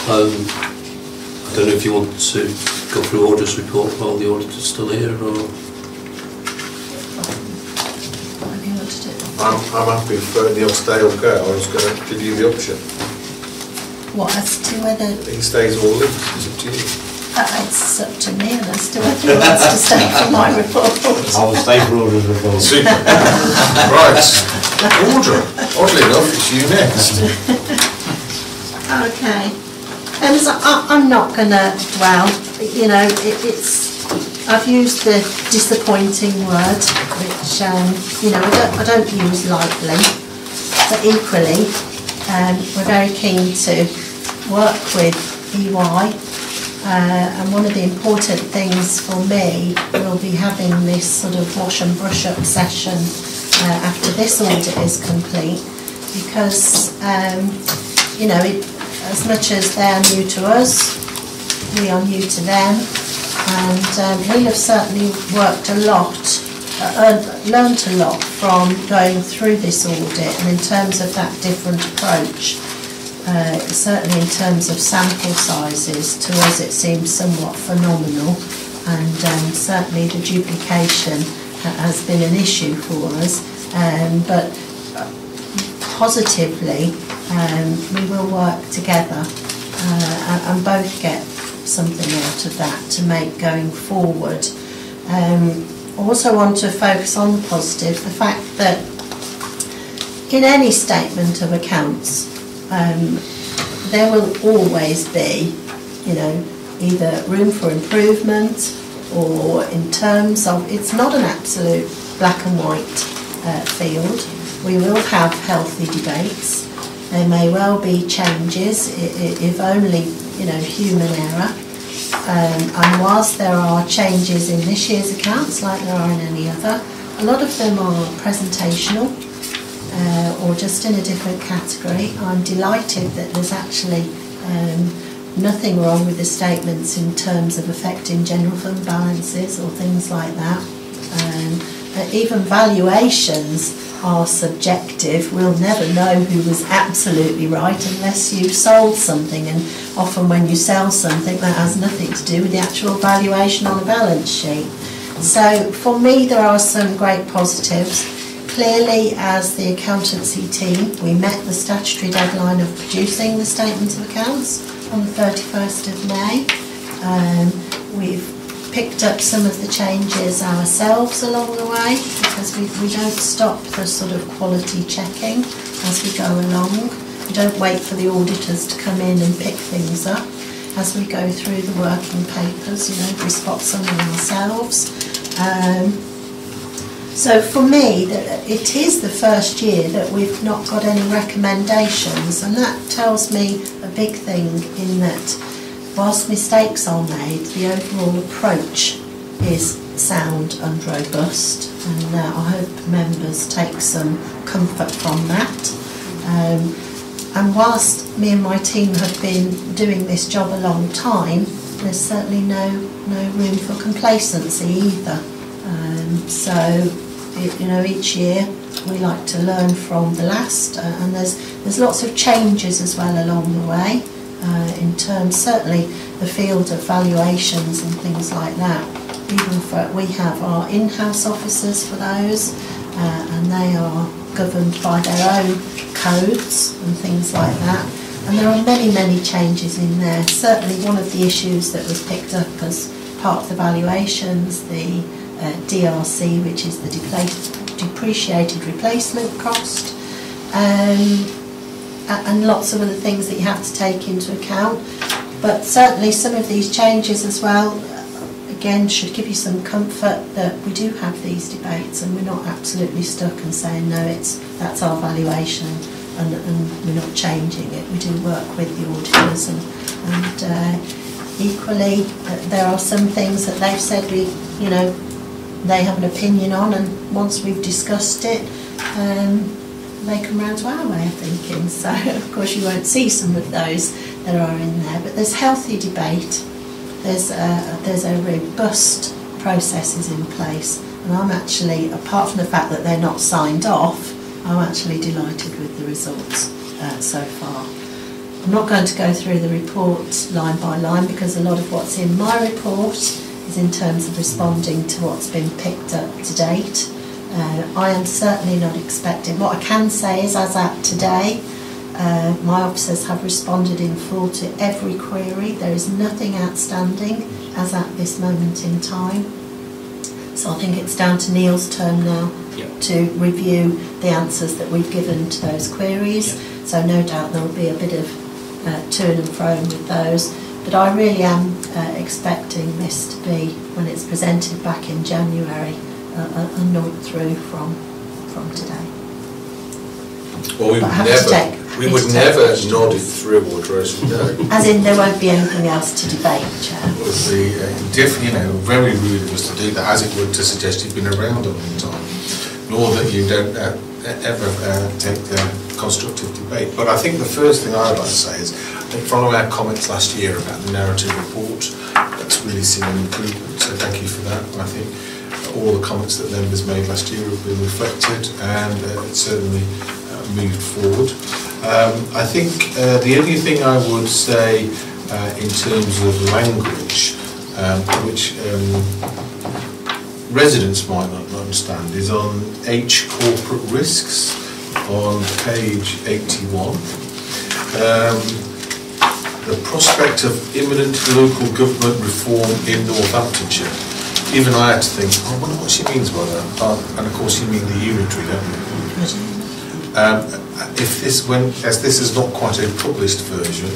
Speaker 3: I don't know if you want to go through Audra's report while the auditor's still here, or...
Speaker 7: I'm happy for Neil to stay or go. I was going to give you the option.
Speaker 6: What, as to whether...
Speaker 7: He stays or leaves, it's up to you.
Speaker 6: It's up to me as to whether he wants to stay for my report.
Speaker 9: I will stay for Audra's report.
Speaker 7: Super. Right. Audra, oddly enough, it's you next.
Speaker 6: Okay. So I'm not going to dwell, I've used the disappointing word, which, I don't use lightly, but equally, we're very keen to work with EY, and one of the important things for me will be having this sort of wash and brush up session after this audit is complete, because, as much as they're new to us, we are new to them, and we have certainly worked a lot, learnt a lot from going through this audit, and in terms of that different approach, certainly in terms of sample sizes, to us it seems somewhat phenomenal, and certainly the duplication has been an issue for us, but positively we will work together and both get something out of that to make going forward. Also want to focus on the positive, the fact that in any statement of accounts there will always be, you know, either room for improvement or in terms of, it's not an absolute black and white field. We will have healthy debates. There may well be changes, if only, you know, human error. And whilst there are changes in this year's accounts, like there are in any other, a lot of them are presentational or just in a different category. I'm delighted that there's actually nothing wrong with the statements in terms of affecting general fund balances or things like that. Even valuations are subjective. We'll never know who was absolutely right unless you've sold something, and often when you sell something that has nothing to do with the actual valuation on a balance sheet. So for me there are some great positives. Clearly, as the accountancy team, we met the statutory deadline of producing the statement of accounts on the 31st of May. We've picked up some of the changes ourselves along the way, because we don't stop the sort of quality checking as we go along. We don't wait for the auditors to come in and pick things up. As we go through the working papers, you know, we spot something ourselves. So for me, it is the first year that we've not got any recommendations, and that tells me a big thing, in that whilst mistakes are made, the overall approach is sound and robust, and I hope members take some comfort from that. And whilst me and my team have been doing this job a long time, there's certainly no room for complacency either. So, you know, each year we like to learn from the last, and there's lots of changes as well along the way. In terms, certainly the field of valuations and things like that. Even for, we have our in-house officers for those, and they are governed by their own codes and things like that. And there are many changes in there. Certainly one of the issues that was picked up as part of the valuations, the DRC, which is the depreciated replacement cost. And lots of other things that you have to take into account. But certainly some of these changes as well, again, should give you some comfort that we do have these debates and we're not absolutely stuck and saying, no, that's our valuation and we're not changing it. We do work with the auditors, and equally there are some things that they've said they have an opinion on, and once we've discussed it, they come round to our way of thinking. So of course you won't see some of those that are in there, but there's healthy debate, there's a robust processes in place, and I'm actually, apart from the fact that they're not signed off, I'm actually delighted with the results so far. I'm not going to go through the report line by line, because a lot of what's in my report is in terms of responding to what's been picked up to date. I am certainly not expecting. What I can say is, as at today, my officers have responded in full to every query. There is nothing outstanding as at this moment in time. So I think it's down to Neil's turn now to review the answers that we've given to those queries. So no doubt there will be a bit of to and fro with those. But I really am expecting this to be, when it's presented back in January, a nod through from today.
Speaker 7: Well, we would never nod it through or dress it down.
Speaker 6: As in, there won't be anything else to debate, Chair.
Speaker 7: It would be very rude of us to do that, as it would to suggest you've been around a long time, nor that you don't ever take constructive debate. But I think the first thing I'd like to say is, following our comments last year about the narrative report, that's really seen an improvement, so thank you for that. I think all the comments that members made last year have been reflected, and it's certainly moved forward. I think the only thing I would say in terms of language, which residents might not understand, is on H corporate risks on page 81. the prospect of imminent local government reform in Northamptonshire. Even I had to think, I wonder what she means by that. And of course you mean the unitary, don't you? If this, as this is not quite a published version,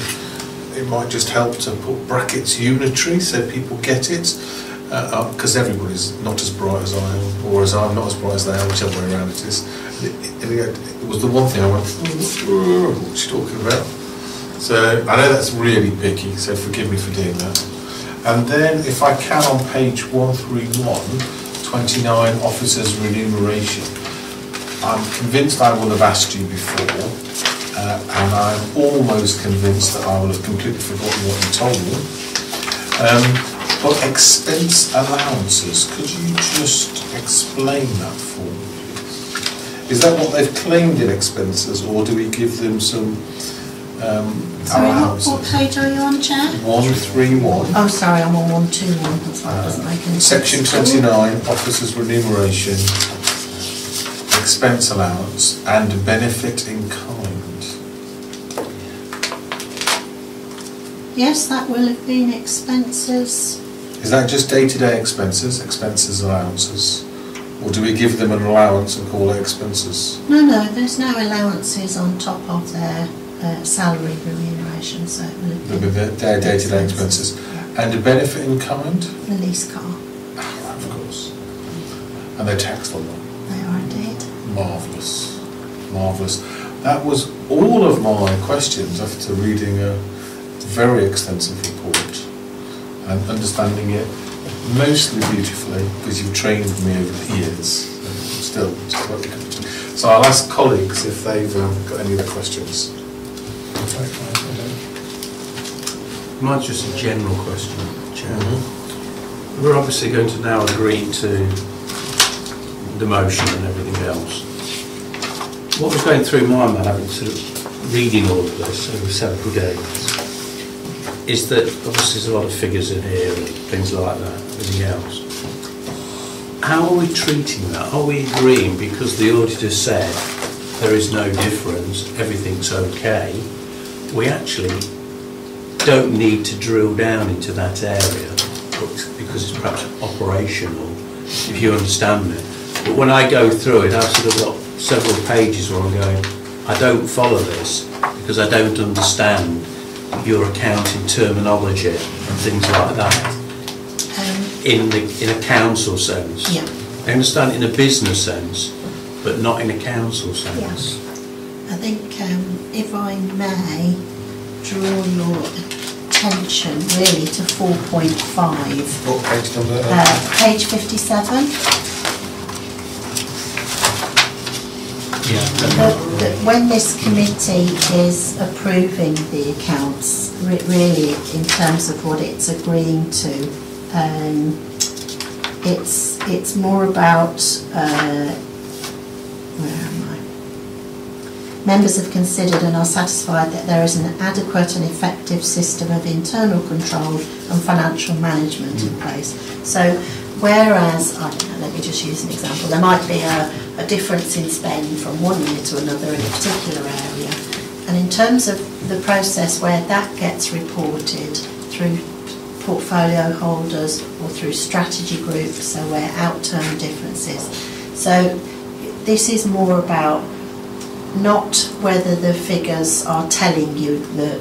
Speaker 7: it might just help to put brackets unitary so people get it, because everybody's not as bright as I am, or as I'm not as bright as they are, whichever way around it is. It was the one thing I went, what's she talking about? So I know that's really picky, so forgive me for doing that. And then if I can, on page 131, 29, officers' remuneration. I'm convinced I will have asked you before, and I'm almost convinced that I will have completely forgotten what you told me. But expense allowances, could you just explain that for me? Is that what they've claimed in expenses, or do we give them some allowances?
Speaker 6: What page are you on, Chair?
Speaker 7: 131.
Speaker 6: Oh, sorry, I'm on 121. That's why it doesn't make any sense.
Speaker 7: Section 29, officers' remuneration, expense allowance and benefit in kind.
Speaker 6: Yes, that will have been expenses.
Speaker 7: Is that just day-to-day expenses, allowances? Or do we give them an allowance and call it expenses?
Speaker 6: No, there's no allowances on top of their salary remuneration, so it will have been
Speaker 7: their day-to-day expenses. And a benefit in kind?
Speaker 6: The lease car.
Speaker 7: Oh, of course. And they're taxed on that?
Speaker 6: They are indeed.
Speaker 7: Marvellous, marvellous. That was all of my questions after reading a very extensive report and understanding it mostly beautifully, because you've trained me over the years. Still, it's quite good. So I'll ask colleagues if they've got any other questions.
Speaker 1: Mine's just a general question, Chairman. We're obviously going to now agree to the motion and everything else. What was going through my mind, having sort of reading all of this over several days, is that obviously there's a lot of figures in here and things like that, everything else. How are we treating that? Are we agreeing because the auditor said there is no difference, everything's okay? We actually don't need to drill down into that area because it's perhaps operational, if you understand me. But when I go through it, I've sort of got several pages where I'm going, I don't follow this because I don't understand your accounting terminology and things like that in a council sense.
Speaker 6: Yeah.
Speaker 1: I understand it in a business sense, but not in a council sense.
Speaker 6: Yes. I think if I may draw your attention really to 4.5.
Speaker 7: What page number?
Speaker 6: Page 57. When this committee is approving the accounts, really in terms of what it's agreeing to, it's more about where am I? Members have considered and are satisfied that there is an adequate and effective system of internal control and financial management in place. So whereas, I don't know, let me just use an example, there might be a difference in spend from one year to another in a particular area. And in terms of the process where that gets reported through portfolio holders or through strategy groups, so where outturn differences. So this is more about not whether the figures are telling you the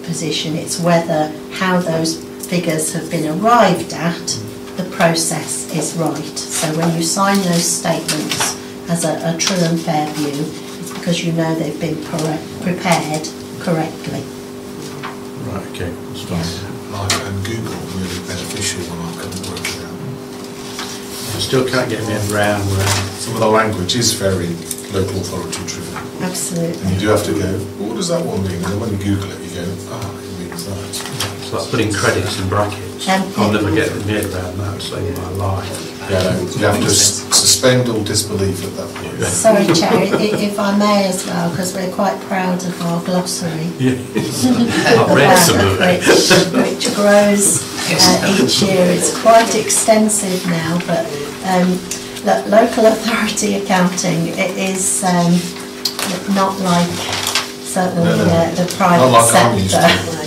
Speaker 6: position, it's whether how those figures have been arrived at, the process is right. So when you sign those statements as a true and fair view, it's because you know they've been prepared correctly.
Speaker 1: Right, okay, that's fine.
Speaker 7: Like, and Google really beneficial when I couldn't work it out.
Speaker 1: I still can't get my head around where
Speaker 7: Some of the language is very local authority driven.
Speaker 6: Absolutely.
Speaker 7: And you do have to go, what does that one mean? And then when you Google it, you go, it means that.
Speaker 1: it's like putting credits in brackets. I'll never get my head around that, so in my life.
Speaker 7: Yeah, you have to suspend all disbelief at that point.
Speaker 6: Sorry, Chair, if I may as well, because we're quite proud of our glossary.
Speaker 1: I've read some of it.
Speaker 6: Which grows each year. It's quite extensive now, but local authority accounting, it is not like certainly
Speaker 7: No.
Speaker 6: the private
Speaker 7: Not like I'm used
Speaker 6: sector.
Speaker 7: to.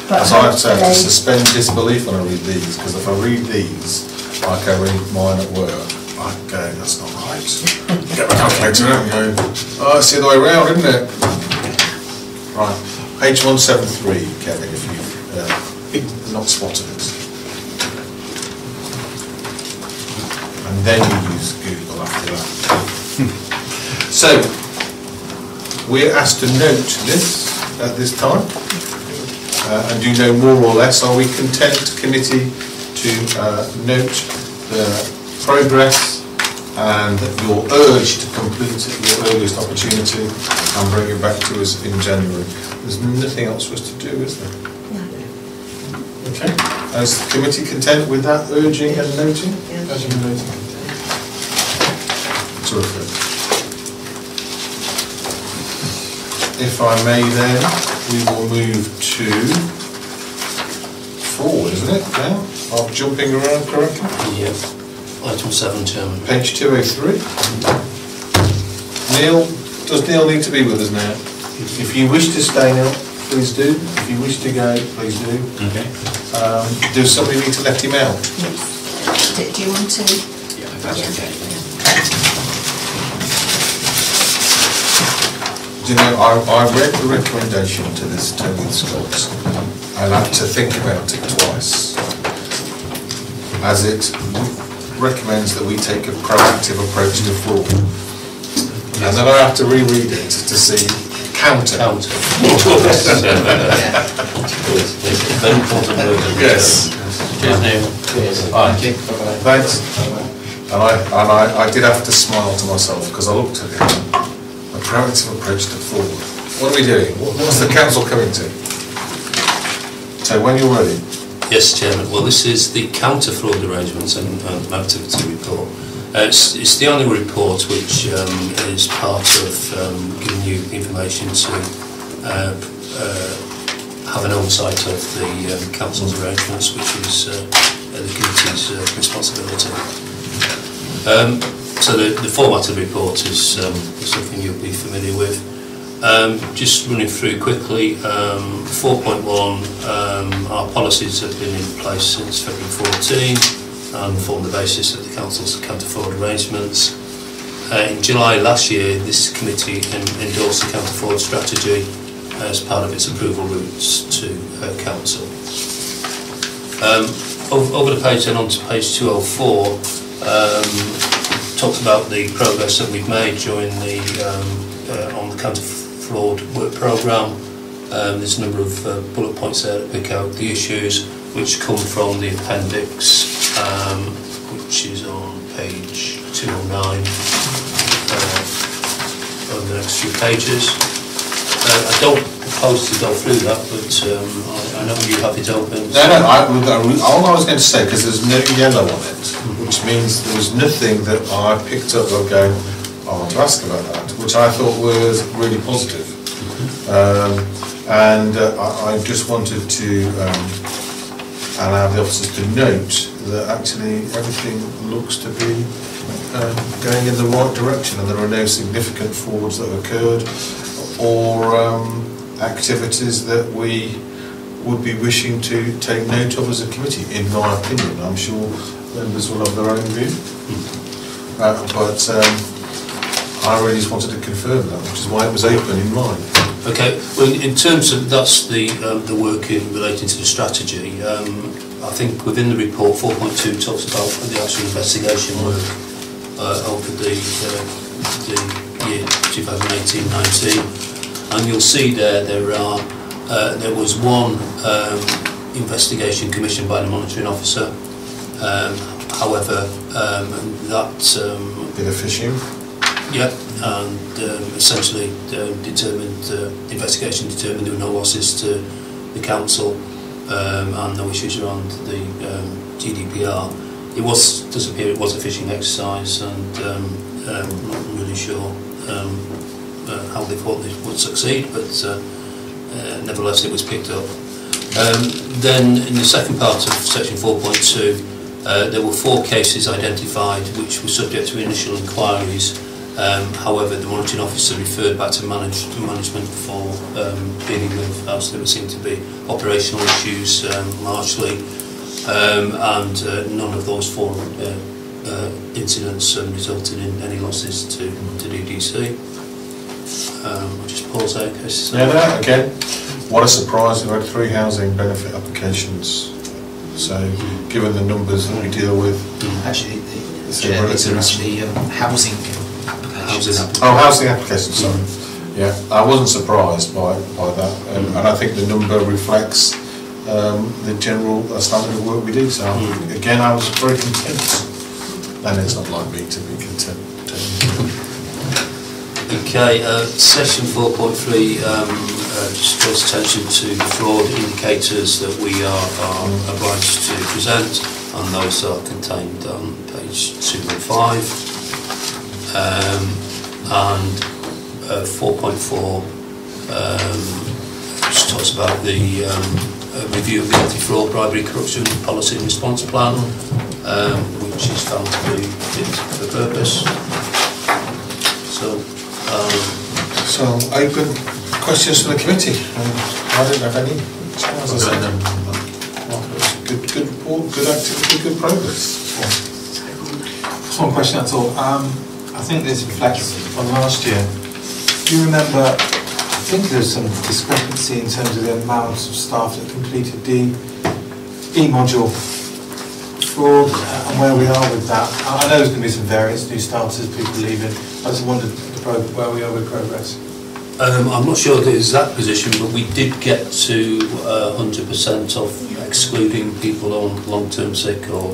Speaker 6: But
Speaker 7: As I have to
Speaker 6: hopefully-
Speaker 7: suspend disbelief when I read these, because if I read these, like I read mine at work, I go, that's not right. Get my calculator out and go, oh, it's the other way around, isn't it? Right, page 173, Kevin, if you've not spotted it. And then you use Google after that. So, we're asked to note this at this time. And do you know more or less, are we content, committee, to note the progress and your urge to complete it at your earliest opportunity and bring it back to us in January? There's nothing else for us to do, is there?
Speaker 6: No.
Speaker 7: Okay. Is the committee content with that urging and noting?
Speaker 8: Yes.
Speaker 5: Urging and noting.
Speaker 7: Terrific. If I may then, we will move to 4, isn't it, now? I'm jumping around correctly?
Speaker 3: Yeah. Item 7, Chairman.
Speaker 7: Page 203. Neil, does Neil need to be with us now? If you wish to stay, Neil, please do. If you wish to go, please do.
Speaker 9: Okay.
Speaker 7: Does somebody need to let him out?
Speaker 6: Yes. Do you want to?
Speaker 9: Yeah, if that's okay.
Speaker 7: Do you know, I read the recommendation to this Tony Scots. I had to think about it twice, as it recommends that we take a proactive approach to fraud. And then I have to reread it to see counter.
Speaker 3: Very important word.
Speaker 7: Yes.
Speaker 3: Cheers, Neil.
Speaker 7: Thanks. And I did have to smile to myself because I looked at it. A proactive approach to fraud. What are we doing? What's the council coming to? So when you're ready.
Speaker 3: Yes, Chairman. Well, this is the counter fraud arrangements and activity report. It's the only report which is part of giving you information to have an oversight of the council's arrangements, which is the committee's responsibility. So the format of the report is something you'll be familiar with. Just running through quickly, 4.1, our policies have been in place since February 14 and form the basis of the Council's counter-fraud arrangements. In July last year, this committee endorsed the counter-fraud strategy as part of its approval routes to Council. Over the page, then on to page 204, talks about the progress that we've made during the on the counter-fraud work programme. There's a number of bullet points there that pick out the issues which come from the appendix, which is on page 209 over the next few pages. I don't propose to go through that, but I know you have it open.
Speaker 7: No, all I was going to say, because there's no yellow on it, which means there was nothing that I picked up or going, I want to ask about that, which I thought was really positive. I just wanted to allow the officers to note that actually everything looks to be going in the right direction, and there are no significant frauds that have occurred or activities that we would be wishing to take note of as a committee, in my opinion. I'm sure members will have their own view. But I really just wanted to confirm that, which is why it was open in mine.
Speaker 3: Okay, well, in terms of that's the work in relating to the strategy, I think within the report 4.2 talks about the actual investigation work over the year 2018-19, and you'll see there was one investigation commissioned by the monitoring officer. However, that
Speaker 7: bit of fishing.
Speaker 3: Yeah, and essentially the investigation determined there were no losses to the council and no issues around the GDPR. It does appear it was a phishing exercise, and I'm not really sure how they thought they would succeed, but nevertheless it was picked up. Then in the second part of section 4.2, there were 4 cases identified which were subject to initial inquiries However, the monitoring officer referred back to management for dealing with house. There seemed to be operational issues largely, and none of those 4 incidents resulted in any losses to DDC. I'll just pause there in case.
Speaker 7: Yeah, no, again, what a surprise! We had 3 housing benefit applications. So, given the numbers that we deal with,
Speaker 4: Actually,
Speaker 7: it's
Speaker 4: Chair, these are
Speaker 7: relatively-
Speaker 4: actually housing applications.
Speaker 7: housing applications. Sorry. Yeah, I wasn't surprised by that, and I think the number reflects the general standard of work we do. So, again, I was very content. And it's not like me to be content.
Speaker 3: Okay, section 4.3 just draws attention to fraud indicators that we are obliged to present, and those are contained on page 215. And 4.4 just talks about the review of the anti-fraud, bribery, corruption policy and response plan, which is found to be fit for purpose. So,
Speaker 7: open questions from the committee. I don't have any. As far as I said, good report, good activity, good progress.
Speaker 5: Just one question, that's all. I think this reflects on last year. Do you remember, I think there's some discrepancy in terms of the amounts of staff that completed the e-module fraud and where we are with that. I know there's going to be some various new starters, people leaving. I just wondered where we are with progress.
Speaker 3: I'm not sure the exact position, but we did get to 100% of excluding people on long-term sick or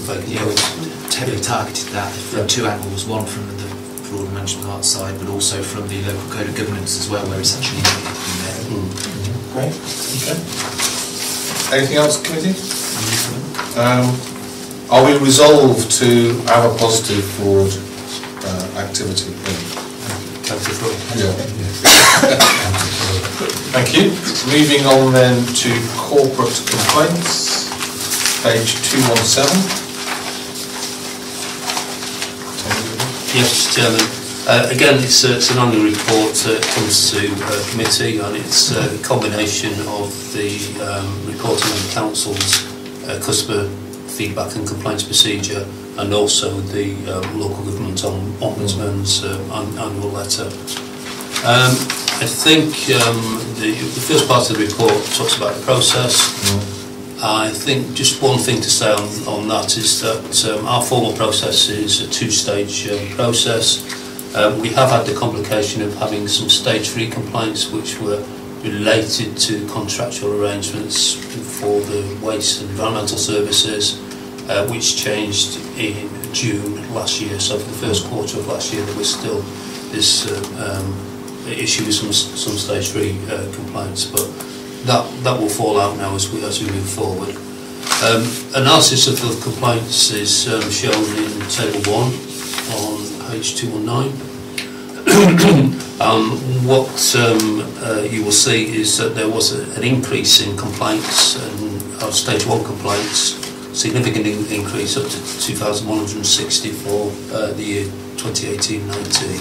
Speaker 3: vacant posts.
Speaker 4: Heavily targeted that from 2 angles, one from the fraud and management arts side, but also from the local code of governance as well, where it's actually needed to be there.
Speaker 7: Great. Okay. Anything else, committee? Are we resolved to have a positive fraud activity? Yeah. Thank you. Moving on then to corporate complaints, page 217.
Speaker 3: Yes, Chairman. Again, it's an annual report that comes to committee, and it's a combination of the reporting on the council's customer feedback and complaints procedure, and also the local government ombudsman's annual letter. I think the first part of the report talks about the process. I think just one thing to say on that is that our formal process is a 2-stage process. We have had the complication of having some stage 3 complaints which were related to contractual arrangements for the waste and environmental services, which changed in June last year. So for the first quarter of last year there was still this issue with some stage 3 complaints, but that will fall out now as we move forward. Analysis of the complaints is shown in table 1 on page 219. What you will see is that there was an increase in complaints, and stage 1 complaints, significant increase up to 2,160 for the year 2018-19.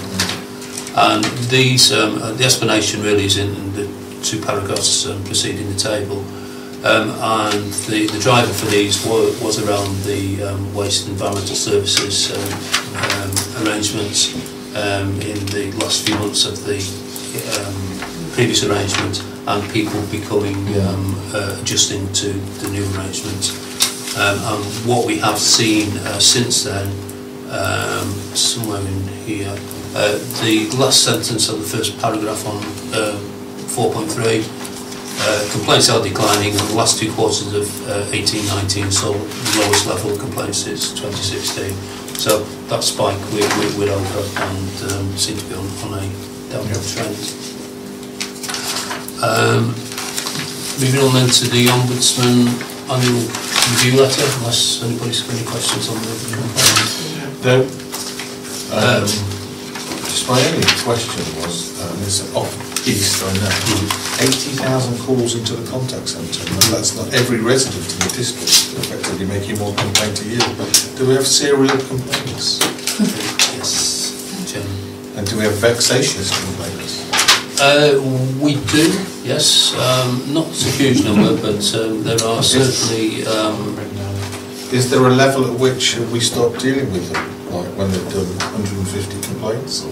Speaker 3: And these, the explanation really is in the 2 paragraphs preceding the table, and the driver for these was around the waste and environmental services arrangements in the last few months of the previous arrangement, and people becoming adjusting to the new arrangement. And what we have seen since then, somewhere in here, the last sentence of the first paragraph on 4.3, complaints are declining, and the last 2 quarters of 18-19 saw the lowest level of complaints since 2016. So that spike we're over, and seem to be on a downward trend. Moving on then to the Ombudsman annual review letter, unless anybody's got any questions on the complaint.
Speaker 7: Just my only question was, it's off-piste, I know, 80,000 calls into the contact centre, and that's not every resident in the district, effectively making 1 complaint a year. Do we have serial complaints?
Speaker 3: Yes, Chairman.
Speaker 7: do we have vexatious complaints?
Speaker 3: We do, yes. Not a huge number, but there are certainly.
Speaker 7: Is there a level at which we stop dealing with them, like when they've done 150 complaints?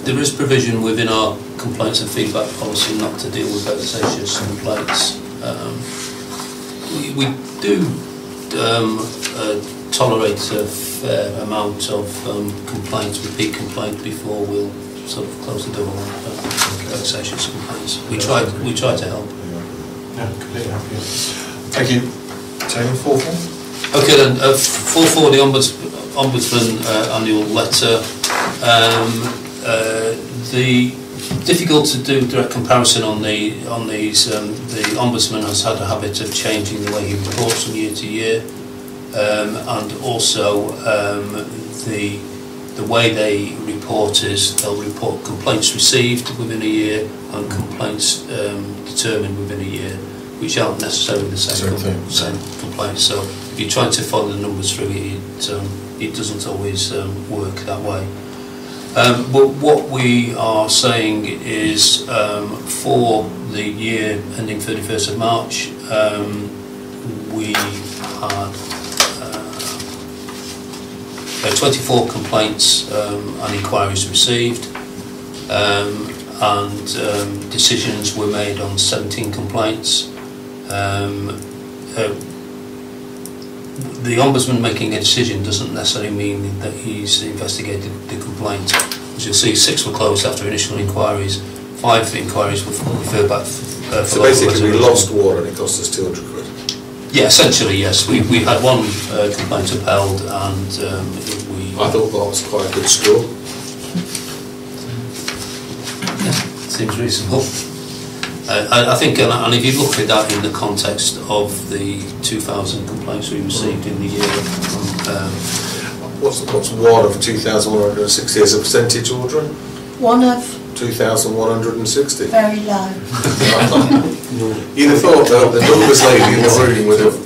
Speaker 3: There is provision within our complaints and feedback policy not to deal with vexatious complaints. We do tolerate a fair amount of complaints, repeat complaints, before we'll sort of close the door on vexatious complaints. We try to help.
Speaker 5: Yeah, completely happy.
Speaker 7: Thank you. Tony, 4-4?
Speaker 3: Okay then, 4-4, the Ombudsman annual letter. The difficult to do direct comparison on these. The Ombudsman has had a habit of changing the way he reports from year to year, and also the way they report is they'll report complaints received within a year and complaints determined within a year, which aren't necessarily the same complaints. So if you're trying to follow the numbers through, it doesn't always work that way. But what we are saying is for the year ending 31st of March, we had 24 complaints and inquiries received, and decisions were made on 17 complaints. The Ombudsman making a decision doesn't necessarily mean that he's investigated the complaint. As you'll see, 6 were closed after initial inquiries, 5 inquiries were referred back
Speaker 7: so basically we lost one and it cost us 200 quid?
Speaker 3: Yeah, essentially yes. We had 1 complaint upheld, and
Speaker 7: I thought that was quite a good score.
Speaker 3: Seems reasonable. I think, and if you look at that in the context of the 2,000 complaints we received in the year.
Speaker 7: What's 1 of 2,160 as a percentage, Audrey?
Speaker 6: 1 of
Speaker 7: 2,160.
Speaker 6: very low.
Speaker 7: You'd have thought that the numbers lady in the room would have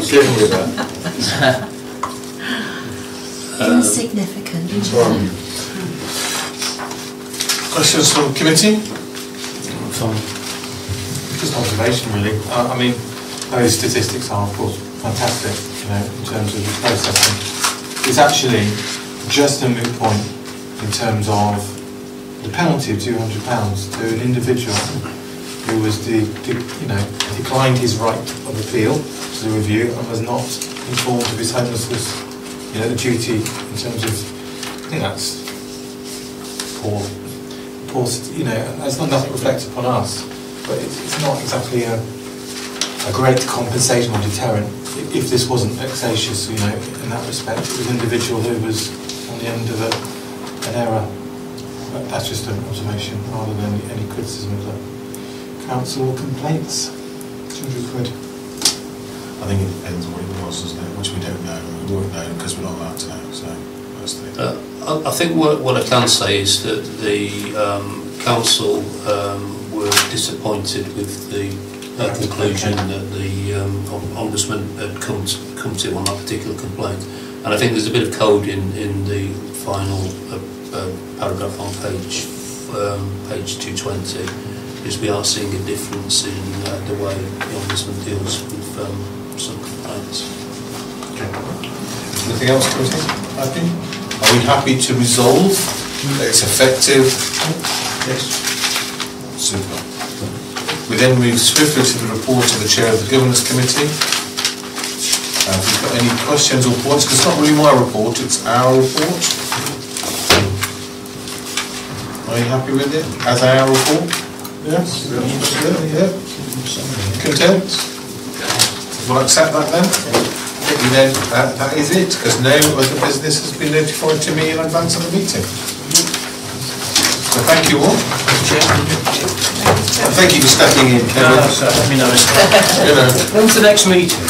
Speaker 7: given you that.
Speaker 6: Insignificant.
Speaker 7: Questions from committee?
Speaker 5: Just observation, really. I mean, those statistics are, of course, fantastic, in terms of the processing. It's actually just a moot point in terms of the penalty of £200 to an individual who was declined his right of appeal to the review and was not informed of his homelessness, the duty in terms of, I think that's poor, it's not nothing reflects upon us, but it's not exactly a great compensation or deterrent if this wasn't vexatious, in that respect. It was an individual who was on the end of an error. But that's just an observation rather than any criticism of the council or complaints. 200 quid.
Speaker 7: I think it depends on what it was, doesn't it? Which we don't know. We won't know because we're not allowed to know. So that's the thing.
Speaker 3: I think what I can say is that the council were disappointed with the conclusion that the Ombudsman had come to on that particular complaint, and I think there's a bit of code in the final paragraph on page 220, is we are seeing a difference in the way the Ombudsman deals with some complaints.
Speaker 7: Okay. Anything else, Committee? Happy? Are we happy to resolve that it's effective? Yes. Super. We then move swiftly to the report of the Chair of the Governance Committee. If you've got any questions or points, because it's not really my report, it's our report. Are you happy with it as our report? Yes. Yeah. Content? We'll accept that then. Then that is it, because no other business has been notified to me in advance of the meeting. So thank you all. And thank you for stepping in, Kevin.
Speaker 9: Let me know. When's the next meeting?